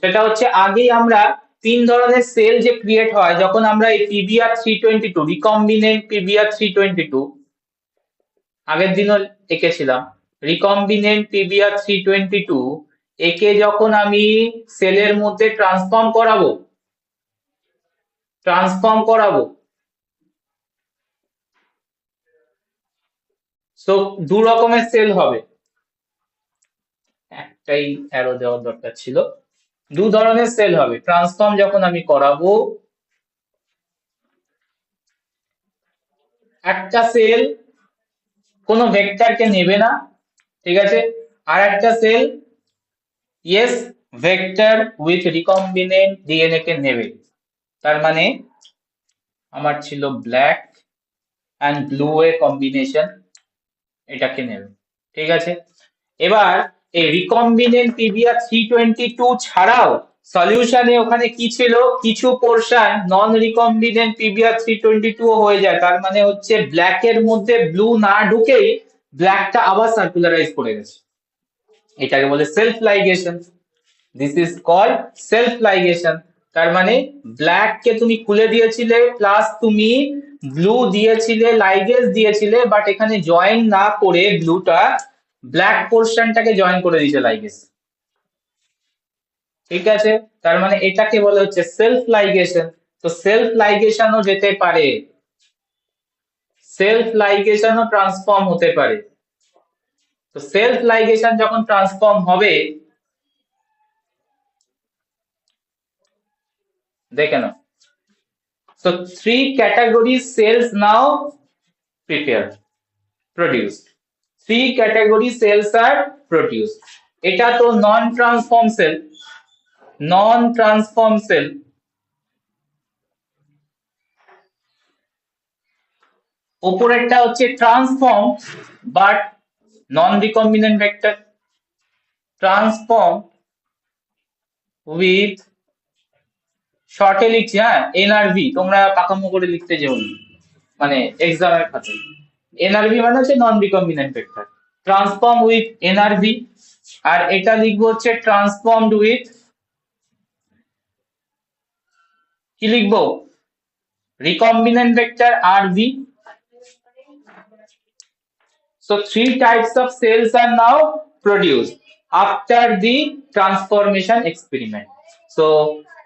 সেটা হচ্ছে আগেই আমরা 3 ধরনের সেল যে ক্রিয়েট হয় যখন আমরা এই PBr322 রিকম্বিনেন্ট PBr322 আগের দিনও এঁকেছিলাম, রিকম্বিনেন্ট PBr322 একে যখন আমি সেলের মধ্যে ট্রান্সফর্ম করাবো, সো দু রকমের সেল হবে, একটাই অ্যারো দেওয়ার দরকার ছিল, দু ধরনের সেল হবে ট্রান্সফর্ম যখন আমি করাবো। একটা সেল কোনো ভেক্টরকে নেবে না, ঠিক আছে, আর একটা cell yes vector with recombinant DNA কে নেবে। তার মানে আমার ছিল ব্ল্যাক অ্যান্ড ব্লু এর কম্বিনেশন, এটাকে নেবে, ঠিক আছে। এবার এই রিকম্বিনেন্ট PBr322 ছাড়াও সলিউশনে ওখানে কি ছিল, কিছু পোরশন নন রিকম্বিনেন্ট PBr322 হয়ে যায়, তার মানে হচ্ছে ব্ল্যাক এর মধ্যে ব্লু না ঢুকেই ব্ল্যাকটা আবার সার্কুলারাইজ করে গেছে, এটাকে বলে self ligation. This is called self ligation. তার মানে ব্ল্যাক কে তুমি খুলে দিয়েছিলে প্লাস তুমি ব্লু দিয়েছিলে, লাইগেজ দিয়েছিলে, বাট এখানে জয়েন না করে ব্লুটা ব্ল্যাক পোর্শনটাকে জয়েন করে দিয়েছে লাইগেজ, ঠিক আছে। তার মানে এটাকে বলে হচ্ছে সেলফ লাইগেশন। তো সেলফ লাইগেশনও যেতে পারে, সেলফ লাইগেশনও ট্রান্সফর্ম হতে পারে। তো সেলফ লাইগেশন যখন ট্রান্সফর্ম হবে, দেখে নাও। So 3 category cells now prepared, produced. 3 category cells are produced. এটা তো নন ট্রান্সফর্ম সেল, নন ট্রান্সফর্ম সেল। উপরেরটা হচ্ছে transform but non recombinant vector, transform with শর্টে লিখছি, হ্যাঁ এনআরভি, তোমরা পাকামো করে লিখতে যেও না, মানে এক্সামের খাতায় এনআরভি মানে হচ্ছে non recombinant vector, transform with NRV. আর এটা লিখবো হচ্ছে ট্রান্সফর্মড উইথ, কি লিখবো, recombinant vector RV. So 3 types of cells are now produced after the transformation experiment. So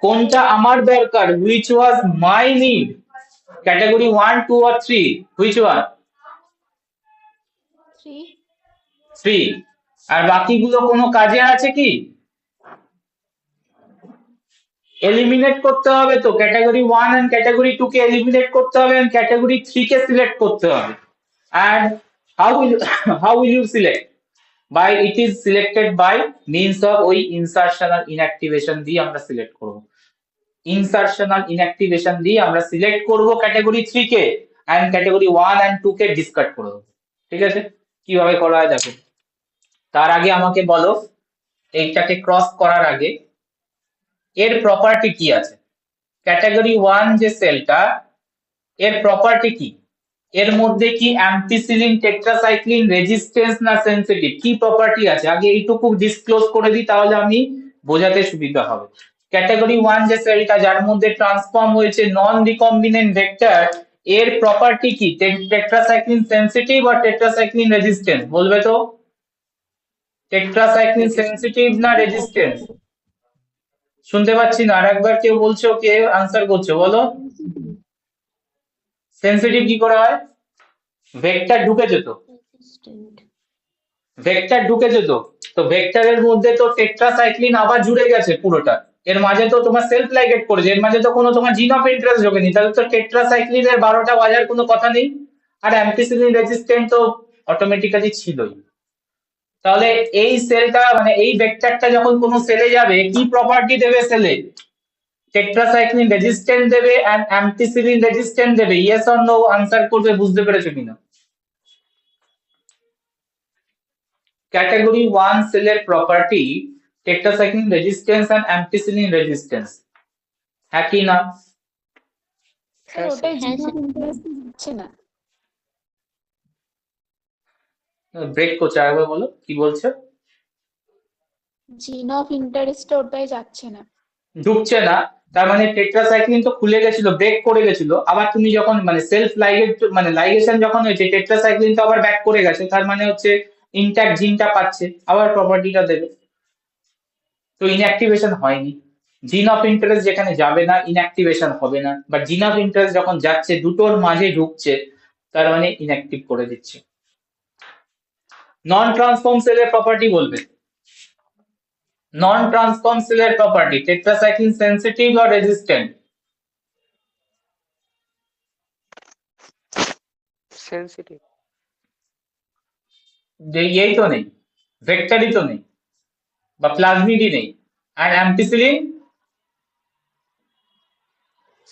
কোনটা আমার দরকার, which was my need, category 1, 2 or 3, which one? 3। আর বাকিগুলো কোনো কাজে আছে কি, এলিমিনেট করতে হবে, তো ক্যাটাগরি 1 এন্ড ক্যাটাগরি 2 কে এলিমিনেট করতে হবে এন্ড ক্যাটাগরি 3 কে সিলেক্ট করতে হবে। and how will you select? By it is selected by means of ওই insertion আর inactivation দিয়ে আমরা সিলেক্ট করব, insertion আর inactivation দিয়ে আমরা সিলেক্ট করব ক্যাটাগরি 3 কে এন্ড ক্যাটাগরি 1 এন্ড 2 কে ডিসকার্ড করে দেব, ঠিক আছে। কিভাবে করা হয় দেখো। তার আগে আমাকে বলো, এইটাকে ক্রস করার আগে এর প্রপার্টি কি আছে, ক্যাটাগরি 1 যে সেলটা এর প্রপার্টি কি, এর মধ্যে কি অ্যাম্পিসিলিন টেট্রাসাইক্লিন রেজিস্ট্যান্স না সেনসিটিভ, কি প্রপার্টি আছে আগে এইটুকু ডিসক্লোজ করে দিই, তাহলে আমি বোঝাতে সুবিধা হবে। ক্যাটাগরি 1 যে সেলটা যার মধ্যে ট্রান্সফর্ম হয়েছে নন রিকম্বিনেন্ট ভেক্টর, এর প্রপার্টি কি? টেট্রাসাইক্লিন সেনসিটিভ আর টেট্রাসাইক্লিন রেজিস্ট্যান্ট, বলবে তো? টেট্রাসাইক্লিন সেনসিটিভ না রেজিস্ট্যান্ট? শুনতে পাচ্ছি না, আরেকবার কেউ বলছো, কে আনসার করছো বলো। সেনসিটিভ কি করে হয়? ভেক্টর ঢুকেছে তো, রেসিস্ট্যান্ট। ভেক্টর ঢুকেছে তো, তো ভেক্টরের মধ্যে তো টেট্রাসাইক্লিন আবার জুড়ে গেছে পুরোটা, এর মাঝে তো তোমার সেলফ লাইগেট করেছে, এর মাঝে তো কোনো তোমার জিন অফ ইন্টারেস্ট ঢোকেনি, তাহলে তো টেট্রাসাইক্লিনের 12টা বাজার কোনো কথা নেই। আর অ্যাম্পিসিলিন রেজিস্ট্যান্ট তো অটোমেটিক্যালি ছিলই। তাহলে এই সেলটা মানে এই ভেক্টরটা যখন কোনো সেলে যাবে কি প্রপার্টি দেবে সেলে? টেট্রাসাইক্লিন রেজিস্ট্যান্ট দেবে এন্ড অ্যাম্পিসিলিন রেজিস্ট্যান্ট দেবে। ইয়েস অর নো আনসার করবে, বুঝতে পেরেছো কিনা? ক্যাটাগরি 1 সেলের property tetracycline resistance and ampicillin resistance, হ্যাঁ কি না? স্যার হ্যাঁ ওটাই স্যার। জিন অফ ইন্টারেস্ট যাচ্ছে না। ব্রেক করছে, আরেকবার বলো কি বলছো। জিন অফ ইন্টারেস্ট ওটাই যাচ্ছে না। ঢুকছে না, তার মানে টেট্রাসাইক্লিন তো খুলে গেছিল, ব্রেক করে গেছিল, আবার তুমি যখন মানে সেলফ লাইগেট মানে লাইগেশন যখন হয়েছে টেট্রাসাইক্লিন তো আবার ব্যাক করে গেছে, তার মানে হচ্ছে ইনট্যাক্ট জিনটা পাচ্ছে, আবার প্রপার্টিটা দেবে। তো ইনঅ্যাক্টিভেশন হয়নি। জিন অফ ইন্টারেস্ট যেখানে যাবে না ইনঅ্যাক্টিভেশন হবে না, বাট জিন অফ ইন্টারেস্ট যখন যাচ্ছে দুটোর মাঝে ঢুকছে, তার মানে ইনঅ্যাক্টিভ করে দিচ্ছে। নন ট্রান্সফর্ম সেলের প্রপার্টি বলবে। নন ট্রান্সফর্ম সেলের প্রপার্টি টেট্রাসাইক্লিন সেনসিটিভ और रेजिस्टेंट? সেনসিটিভ। यही तो नहीं, वेक्टर ही तो नहीं, বা প্লাজমিড ही नहीं, আর অ্যাম্পিসিলিন।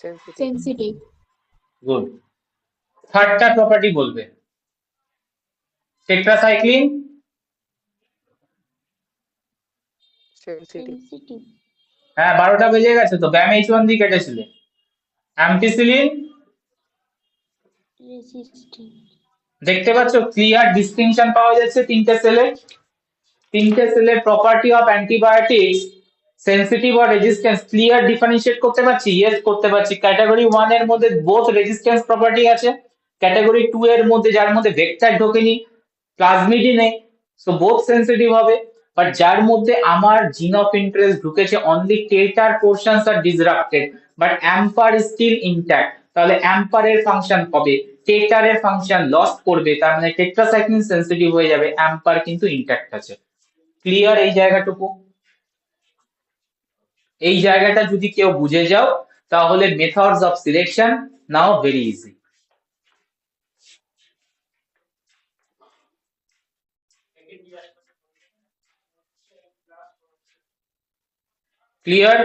সেনসিটিভ। সেনসিটিভ। গুড। থার্ডটা প্রপার্টি বলবে। Tetracycline sensitive. সেনসিটিভ। হ্যাঁ 12টা বেজে গেছে তো, ব্যাম H1 দিয়ে কেটেছিলে। Ampicillin resistant. দেখতে পাচ্ছ ক্লিয়ার ডিস্টিংশন পাওয়া যাচ্ছে তিনটে সেলে। তিনটে সেলের প্রপার্টি অফ অ্যান্টিবায়োটিক্স সেনসিটিভ আর রেজিস্ট্যান্স ক্লিয়ার ডিফারেন্সিয়েট করতে পারছি? ইয়েস করতে পারছি। ক্যাটাগরি 1 এর মধ্যে বোথ রেজিস্ট্যান্স প্রপার্টি আছে, ক্যাটাগরি 2 এর মধ্যে যার মধ্যে ভেক্টর ঢোকেনি, প্লাজমিডই নেই, সো বোথ সেনসিটিভ হবে। বাট যার মধ্যে আমার জিন অফ ইন্টারেস্ট ঢুকেছে only tet R portions are disrupted, but amp R is still intact, তাহলে অ্যাম্পারের ফাংশন হবে টেটারের ফাংশন লস করবে, তার মানে টেট্রাসাইক্লিন সেনসিটিভ হয়ে যাবে, অ্যাম্পার কিন্তু ইনট্যাক্ট আছে। ক্লিয়ার এই জায়গাটুকু? এই জায়গাটা যদি কেউ বুঝে যাও তাহলে methods of selection now very easy. Clear?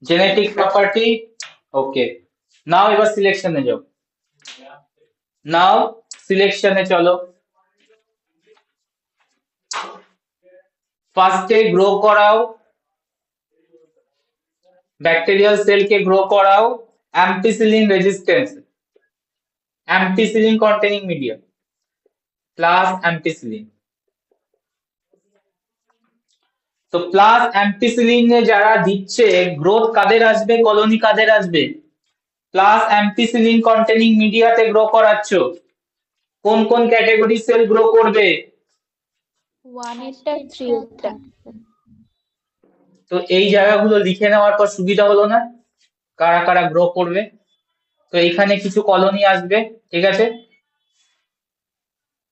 Genetic property okay. Now এবার সিলেকশনে যাও। নাও সিলেকশনে চলো। ফার্স্টে গ্রো করাও, ব্যাকটেরিয়াল সেলকে গ্রো করাও ampicillin resistance, ampicillin containing media plus ampicillin. তো প্লাস অ্যাম্পিসিলিন যারা দিচ্ছে গ্রোথ কাদের আসবে, কলোনি কাদের আসবে? প্লাস অ্যাম্পিসিলিন কন্টেনিং মিডিয়াতে গ্রো করাচ্ছ, কোন কোন ক্যাটাগরি সেল গ্রো করবে? 1 এরটা 3 এরটা। তো এই জায়গাগুলো লিখে নেওয়ার পর সুবিধা হলো না, কারা কারা গ্রো করবে। তো এখানে কিছু কলোনি আসবে, ঠিক আছে,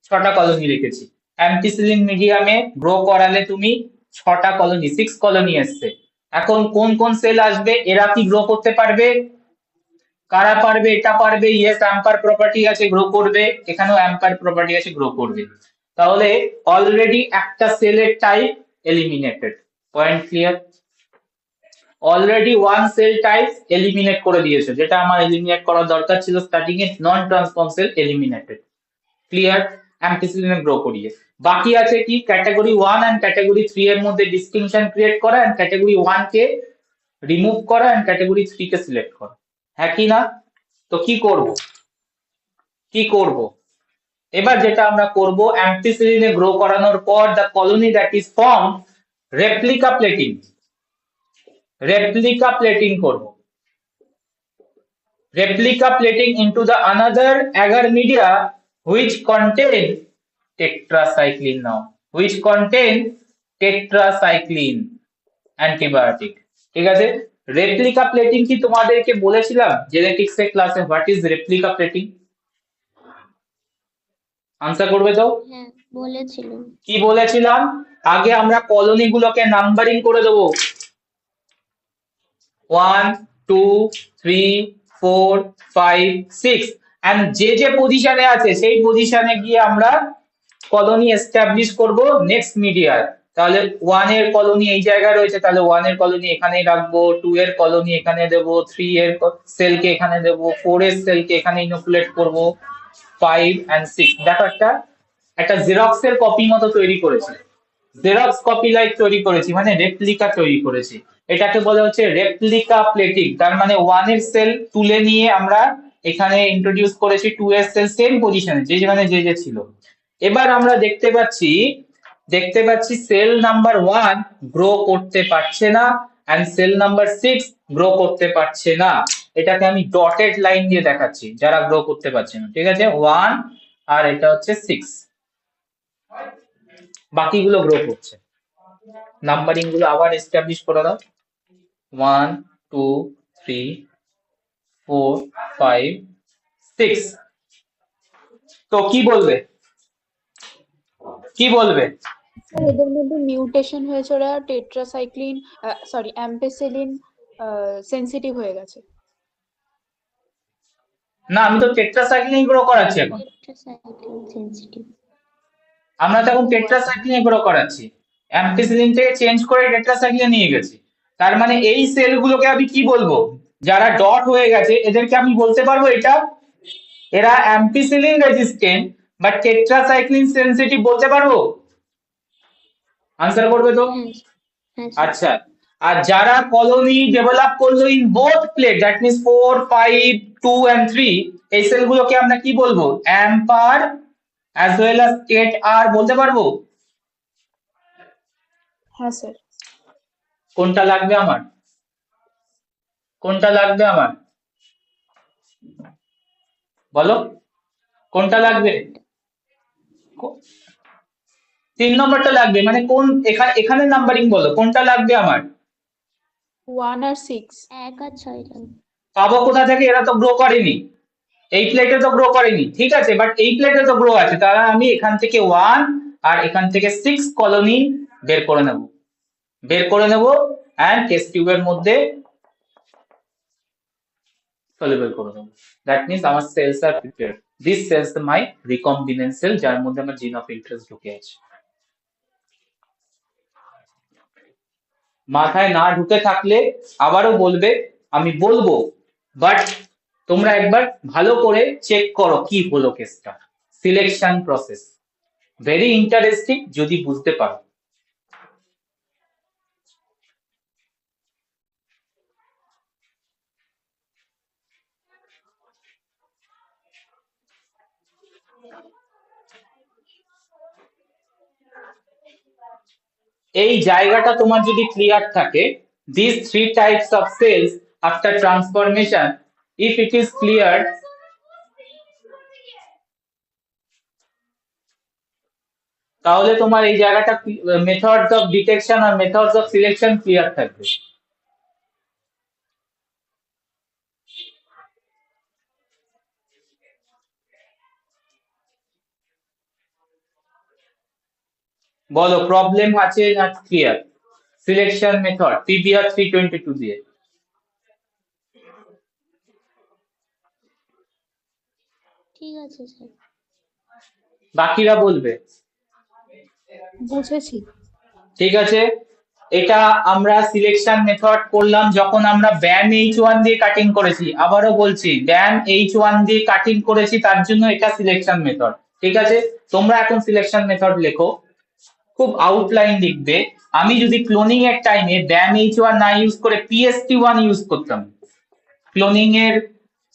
6টা কলোনি রেখেছি। অ্যাম্পিসিলিন মিডিয়ামে গ্রো করালে তুমি 6টা কলোনি, 6 কলোনি আসছে। এখন কোন কোন সেল আসবে, এরা কি গ্রো করতে পারবে? কারা পারবে? এটা পারবে, ইয়েস অ্যাম্পার প্রপার্টি আছে গ্রো করবে, এখানেও অ্যাম্পার প্রপার্টি আছে গ্রো করবে। তাহলে অলরেডি একটা সেলের type eliminated. Point clear? Already one cell type eliminate করে দিয়েছে, যেটা আমার এলিমিনেট করার দরকার ছিল স্টার্টিং এ, non transform cell eliminated. Clear? অ্যাম্পিসিলিনে গ্রো করিয়ে বাকি আছে কি ক্যাটাগরি 1 এন্ড ক্যাটাগরি 3 এর মধ্যে ডিস্টিংশন ক্রিয়েট করা এন্ড ক্যাটাগরি 1 কে রিমুভ করা এন্ড ক্যাটাগরি 3 কে সিলেক্ট করা, হ্যাঁ কি না? তো কি করব, কি করব এবার যেটা আমরা করব, অ্যাম্পিসিলিনে গ্রো করানোর পর the colony that is form replica plating করব। Replica plating into the another agar media which contain tetracycline now, which contain tetracycline antibiotic। ঠিক আছে, রেপ্লিকা প্লেটিং কি তোমাদেরকে বলেছিলাম জেনেটিক্স এর ক্লাসে what is replica plating? Answer করবে তো? হ্যাঁ বলেছিল। কি বলেছিলাম? আগে আমরা কলোনি গুলোকে নাম্বারিং করে দেবো, 1 2 3 4 5 6 এন্ড যে পজিশনে আছে সেই পজিশনে গিয়ে আমরা কলোনি এস্টাবলিশ করব নেক্সট মিডিয়ায়। তাহলে 1 এর কলোনি এই জায়গায় রয়েছে, তাহলে 1 এর কলোনি এখানেই রাখবো, 2 এর কলোনি এখানে দেব, 3 এর সেলকে এখানে দেব, 4 এর সেলকে এখানে ইনোকুলেট করব, 5 এন্ড 6। দেখো একটা জেরক্সের কপি মতো তৈরি করেছি, জেরক্স কপি লাইক তৈরি করেছি, মানে রেপ্লিকা তৈরি করেছি। এটাকে বলা হচ্ছে রেপ্লিকা প্লেটিং। তার মানে 1 এর সেল তুলে নিয়ে আমরা এখানে ইন্ট্রোডিউস করেছি 2 এর সেল সেম পজিশনে যেখানে যে ছিল। এবার আমরা দেখতে পাচ্ছি সেল নাম্বার 1 গ্রো করতে পারছে না এন্ড সেল নাম্বার 6 গ্রো করতে পারছে না। এটাকে আমি ডটেড লাইন দিয়ে দেখাচ্ছি যারা গ্রো করতে পারছে না। ঠিক আছে, 1 আর এটা হচ্ছে 6, বাকিগুলো গ্রো করছে। নাম্বারিং গুলো আবার এস্টাবলিশ করে দাও, 1 2 3 4 5 6। তো কি বলবে? স্যার এদের মধ্যে মিউটেশন হয়েছে, ওরা টেট্রাসাইক্লিন অ্যাম্পেসিলিন সেনসিটিভ হয়ে গেছে। না, আমি তো টেট্রাসাইক্লিন গ্রো করাচ্ছি এখন, টেট্রাসাইক্লিন সেনসিটিভ। আমরা তো এখন টেট্রাসাইক্লিন গ্রো করাচ্ছি, অ্যাম্পিসিলিন থেকে চেঞ্জ করে টেট্রাসাইক্লিন নিয়ে গেছি। তার মানে এই সেলগুলোকে আমি কি বলবো, যারা ডট হয়ে গেছে এদেরকে আমি বলতে পারবো এরা ampicillin resistant but tetracycline sensitive বলতে পারবো? আনসার করবে তো? হ্যাঁ হ্যাঁ স্যার। আচ্ছা, আর যারা কলোনি ডেভেলপ করলো in both plate, that means 4 5 2 and 3, এই সেলগুলোকে আমরা কি বলবো? অ্যাম্পার অ্যাজ ওয়েল অ্যাজ টেট আর বলতে পারবো? হ্যাঁ স্যার। কোনটা লাগবে আমার? বলো কোনটা লাগবে? 3 নম্বরটা লাগবে, মানে কোন এখানে নাম্বারিং বলো কোনটা লাগবে আমার? 1 আর 6। 1 আর 6 লাগবে। পাবো কোথা থেকে? এরা তো গ্রো করেনি, এই প্লেটে তো গ্রো করেনি। ঠিক আছে, বাট এই প্লেটে তো গ্রো আছে, তাহলে আমি এখান থেকে 1 আর এখান থেকে 6 কলোনি বের করে নেব এন্ড টেস্ট টিউবের মধ্যে সলিউবল করে দেবো। দ্যাট মিন্স আমার cells are prepared, this cells my recombinant cell, যার মধ্যে আমার জিন অফ ইন্টারেস্ট ঢুকে আছে। মাথায় না ঢুকে থাকলে আবারও বলবে, আমি বলবো, বাট তোমরা একবার ভালো করে চেক করো কি হলো কেসটা। সিলেকশন প্রসেস ভেরি ইন্টারেস্টিং যদি বুঝতে পারো। এই জায়গাটা তোমার যদি ক্লিয়ার থাকে, these 3 types of cells after transformation, if it is clear, তাহলে তোমার এই জায়গাটা মেথডস অফ ডিটেকশন আর মেথডস অফ সিলেকশন ক্লিয়ার থাকবে। বলো প্রবলেম আছে না ক্লিয়ার? সিলেকশন মেথড পিবিআর 322 দিয়ে। ঠিক আছে স্যার। বাকিরা বলবে। বুঝেছি। ঠিক আছে, এটা আমরা সিলেকশন মেথড করলাম যখন আমরা ব্যাম H1 দিয়ে কাটিং করেছি। আবারও বলছি, ব্যাম H1 দিয়ে কাটিং করেছি, তার জন্য এটা সিলেকশন মেথড। ঠিক আছে, তোমরা এখন সিলেকশন মেথড লেখো, খুব আউটলাইন লিখবে। আমি যদি ক্লোনিং এর টাইমে ব্যাম H1 না ইউজ করে PST1 ইউজ করতাম, ক্লোনিং এর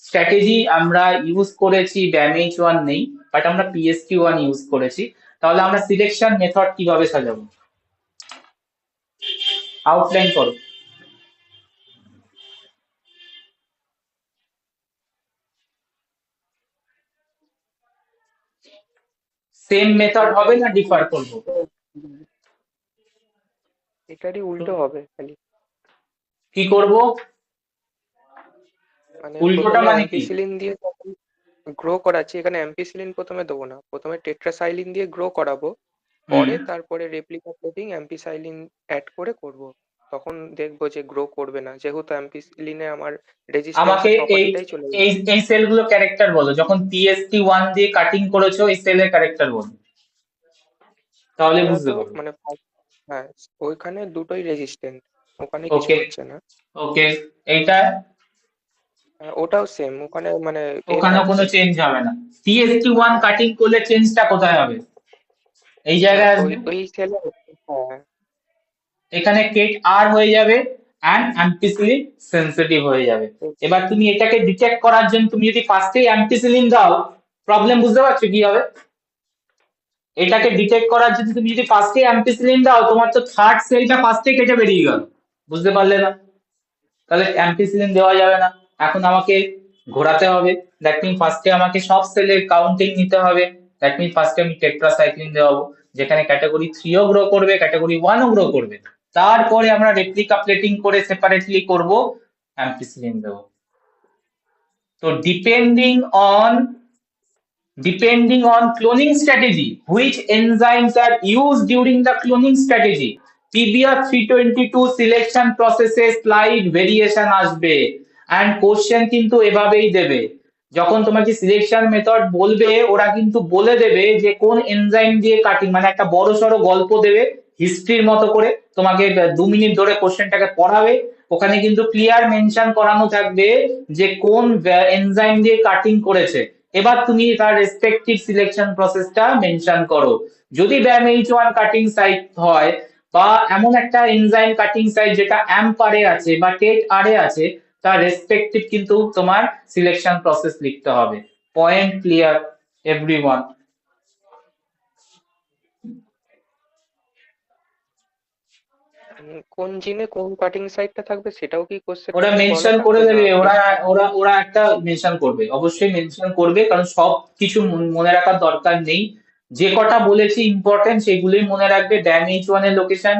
স্ট্র্যাটেজি আমরা ইউজ করেছি, ব্যাম H1 নেই, বাট আমরা PST1 ইউজ করেছি, তাহলে আমরা সিলেকশন মেথড কিভাবে সাজাবো? আউটলাইন করো। সেম মেথড হবে না ডিফার করব? এটারই উল্টো হবে খালি। কি করব? মানে উল্টোটা প্রথমে মানে কি? অ্যাম্পিসিলিন দিয়ে গ্রো করাচ্ছি, এখানে অ্যাম্পিসিলিন প্রথমে দেবো না, প্রথমে টেট্রাসাইলিন দিয়ে গ্রো করাবো, পরে তারপরে রেপ্লিকা প্লেটিং অ্যাম্পিসাইলিন অ্যাড করে করব। তখন দেখবো যে গ্রো করবে না, যেহেতু অ্যাম্পিসিলিনে আমার আমাকে রেজিস্ট্যান্সের এই প্রপার্টিটাই চলে এই যাবে। এই সেলগুলো ক্যারেক্টার বলো, যখন PST1 দিয়ে কাটিং করেছো এই সেলের ক্যারেক্টার বলো, তাহলে এটা বুঝতে তো পারবো। মানে হ্যাঁ, ওইখানে দুটোই রেজিস্ট্যান্ট, ওখানে কিছু ওকে, হচ্ছে না। ওকে। এইটা ওটাও সেম, ওখানে মানে ওখানেও কোনো থাকছে। চেঞ্জ হবে না। PST1 হ্যাঁ, কাটিং করলে চেঞ্জটা কোথায় হবে? এই জায়গায় ওই আসবে। ওই সেলে। হ্যাঁ, এখানে কেট আর হয়ে যাবে অ্যান্ড অ্যাম্পিসিলিন সেনসিটিভ হয়ে যাবে। এবার তুমি এটাকে ডিটেক্ট করার জন্য তুমি যদি ফার্স্টেই অ্যাম্পিসিলিন দাও, প্রবলেম বুঝতে পারছো কি হবে? এটাকে ডিটেক্ট করার জন্য তুমি যদি ফার্স্টে অ্যাম্পিসিলিন দাও, তোমার তো থার্ড সেলটা ফার্স্টে কেটে বেরিয়ে গেল। বুঝতে পারলে না? তাহলে অ্যাম্পিসিলিন দেওয়া যাবে না। এখন আমাকে ঘোরাতে হবে। দ্যাট মিন ফার্স্টে আমাকে সব সেলের কাউন্টিং নিতে হবে। দ্যাট মিন ফার্স্টে আমি টেট্রাসাইক্লিন দেওয়াবো, যেখানে ক্যাটাগরি 3ও গ্রো করবে, ক্যাটাগরি 1ও গ্রো করবে। তারপরে আমরা রেপ্লিকা প্লেটিং করে সেপারেটলি করব, অ্যাম্পিসিলিন দেবো। তো depending on cloning strategy, which enzymes are used during the cloning strategy, PBR 322 selection process A slight variation আসবে। and question কিন্তু এভাবেই দেবে, যখন তোমাকে সিলেকশন মেথড বলবে ওরা কিন্তু বলে দেবে যে কোন এনজাইম দিয়ে কাটিং, মানে একটা বড় সড়ো গল্প দেবে হিস্ট্রির মতো করে, তোমাকে 2 মিনিট ধরে কোশ্চেনটাকে পড়াবে। ওখানে কিন্তু ক্লিয়ার মেনশন করানো থাকবে যে কোন এনজাইম দিয়ে কাটিং করেছে। এবার তুমি তার রেসপেক্টিভ সিলেকশন প্রসেসটা মেনশন করো। যদি BAM-H1 কাটিং সাইট হয় বা এমন একটা এনজাইম কাটিং সাইট যেটা অ্যাম্পারে আছে বা টেট আরে আছে, তার রেসপেক্টিভ কিন্তু তোমার সিলেকশন প্রসেস লিখতে হবে। Point clear everyone? কোন জিনে কোন কাটিং সাইটটা থাকবে সেটাও কি কোশ্চেনের ওরা মধ্যে বলা মেনশন করে থাকবে না? দেবে, ওরা একটা মেনশন করবে, অবশ্যই মেনশন করবে, কারণ সব কিছু মনে রাখার দরকার নেই। যে কটা বলেছি ইম্পর্টেন্ট সেগুলোই মনে রাখবে। BAM-H1 এর লোকেশন,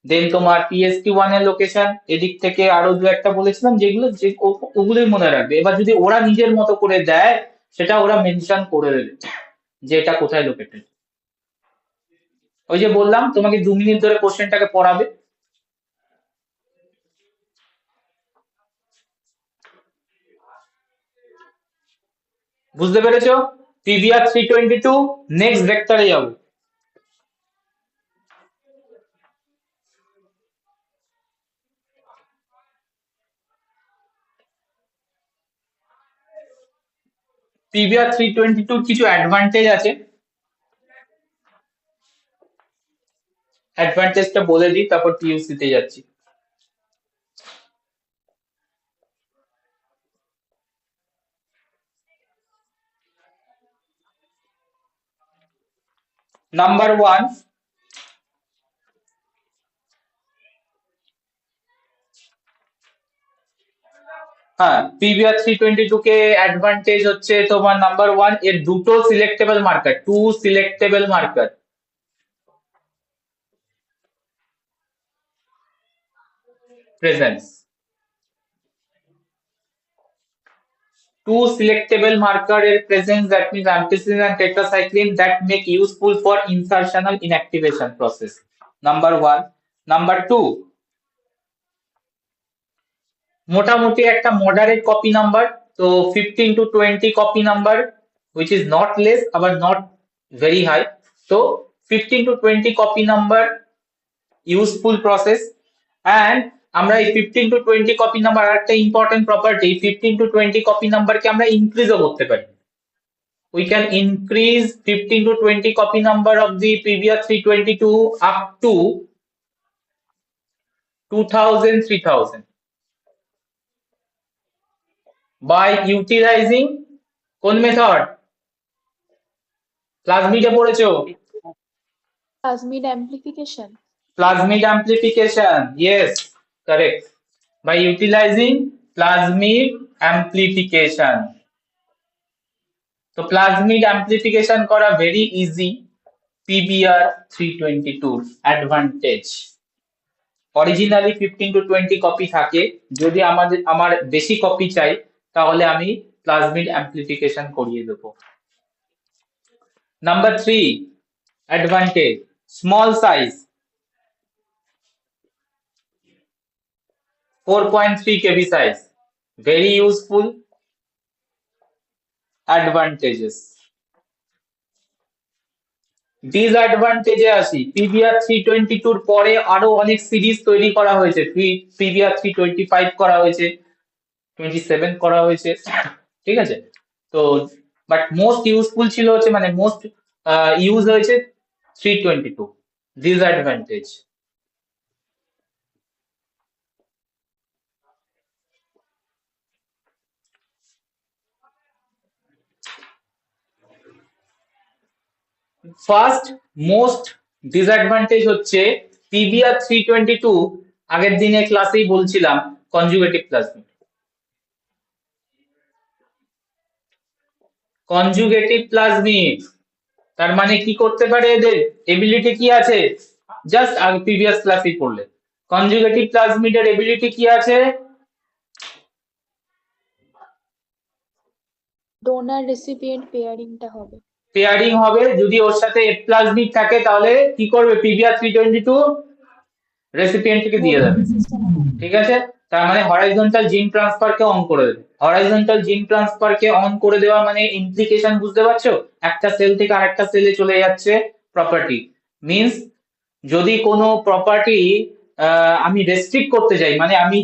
দেন তোমার PST1 এর লোকেশন, এদিক থেকে আরো দু একটা বলেছিলাম যেগুলো, যে ওগুলোই মনে রাখবে। এবার যদি ওরা নিজের মতো করে দেয়, সেটা ওরা মেনশন করে দেবে যে এটা কোথায় লোকেটেড। ওই যে বললাম তোমাকে 2 মিনিট ধরে কোশ্চেনটাকে পড়াবে। বুঝতে পেরেছো? PBR 322, নেক্সট ভেক্টরে যাবো। PBR 322 কিছু অ্যাডভান্টেজ আছে, অ্যাডভান্টেজটা বলে দিই তারপর TUC তে যাচ্ছি। নাম্বার 1, হ্যাঁ, PBR 322 কে অ্যাডভান্টেজ হচ্ছে তোমার নাম্বার 1, এর দুটো selectable marker, 2 selectable marker presence. 2 selectable marker এর presence, that means ampicillin and tetracycline, that make useful for insertional inactivation process. Number 1. Number 2, মোটামুটি একটা মডারেট কপি নাম্বার, তো 15 to 20 copy number, which is not less আবার not very high, তো 15 to 20 copy number useful process. And আমরা এই 15 to 20 copy number, একটা important property, 15 to 20 copy নাম্বারকে আমরা ইনক্রিজও করতে পারি। We can increase 15 to 20 copy number of the PBR 322 up to 2000, 3000 by utilizing কোন method? প্লাজমিডে পড়েছো? Plasmid amplification. Plasmid amplification, yes, correct. By utilizing plasmid amplification. তো plasmid amplification করা very easy PBR 322 advantage. Originally 15 to 20 copy থাকে, যদি আমার বেশি copy চাই তাহলে আমি প্লাজমিড অ্যাম্প্লিফিকেশন করিয়ে দেবো। Number 3 advantage, small size, 4.3 kb size, very useful. Advantages, ডিসঅ্যাডভান্টেজে আসি। পিভিআর 322 পরে আরো অনেক সিরিজ তৈরি করা হয়েছে, পিভিআর 325 করা হয়েছে, 27 করা হয়েছে, ঠিক আছে। তো বাট মোস্ট ইউজফুল ছিল হচ্ছে, মানে মোস্ট ইউজ হয়েছে 322। ডিসঅ্যাডভান্টেজ, ফার্স্ট মোস্ট ডিসঅ্যাডভান্টেজ হচ্ছে পিবিআর 322, আগের দিনে ক্লাসেই বলছিলাম, কনজুগেটিভ প্লাজমিড। কনজুগেটিভ প্লাজমিড তার মানে কি করতে পারে, এদের এবিলিটি কি আছে, জাস্ট আগে প্রিভিয়াস ক্লাসেই পড়লে কনজুগেটিভ প্লাজমিডের এবিলিটি কি আছে, ডোনার রেসিপিয়েন্ট পেয়ারিংটা হবে। পেয়ারিং হবে। যদি ওর সাথে এফ প্লাজমিড থাকে তাহলে কি করবে, পিভিআর 322 রেসিপিয়েন্টকে দিয়ে দেবে, ঠিক আছে। তার মানে হরাইজন্টাল জিন ট্রান্সফারকে অন করে দেবে। হরাইজন্টাল জিন ট্রান্সফারকে অন করে দেওয়া মানে ইমপ্লিকেশন বুঝতে পারছো, একটা সেল থেকে আরেকটা সেলে চলে যাচ্ছে প্রপার্টি। মিন্স যদি কোনো প্রপার্টি আমি রেস্ট্রিক্ট করতে যাই, মানে আমি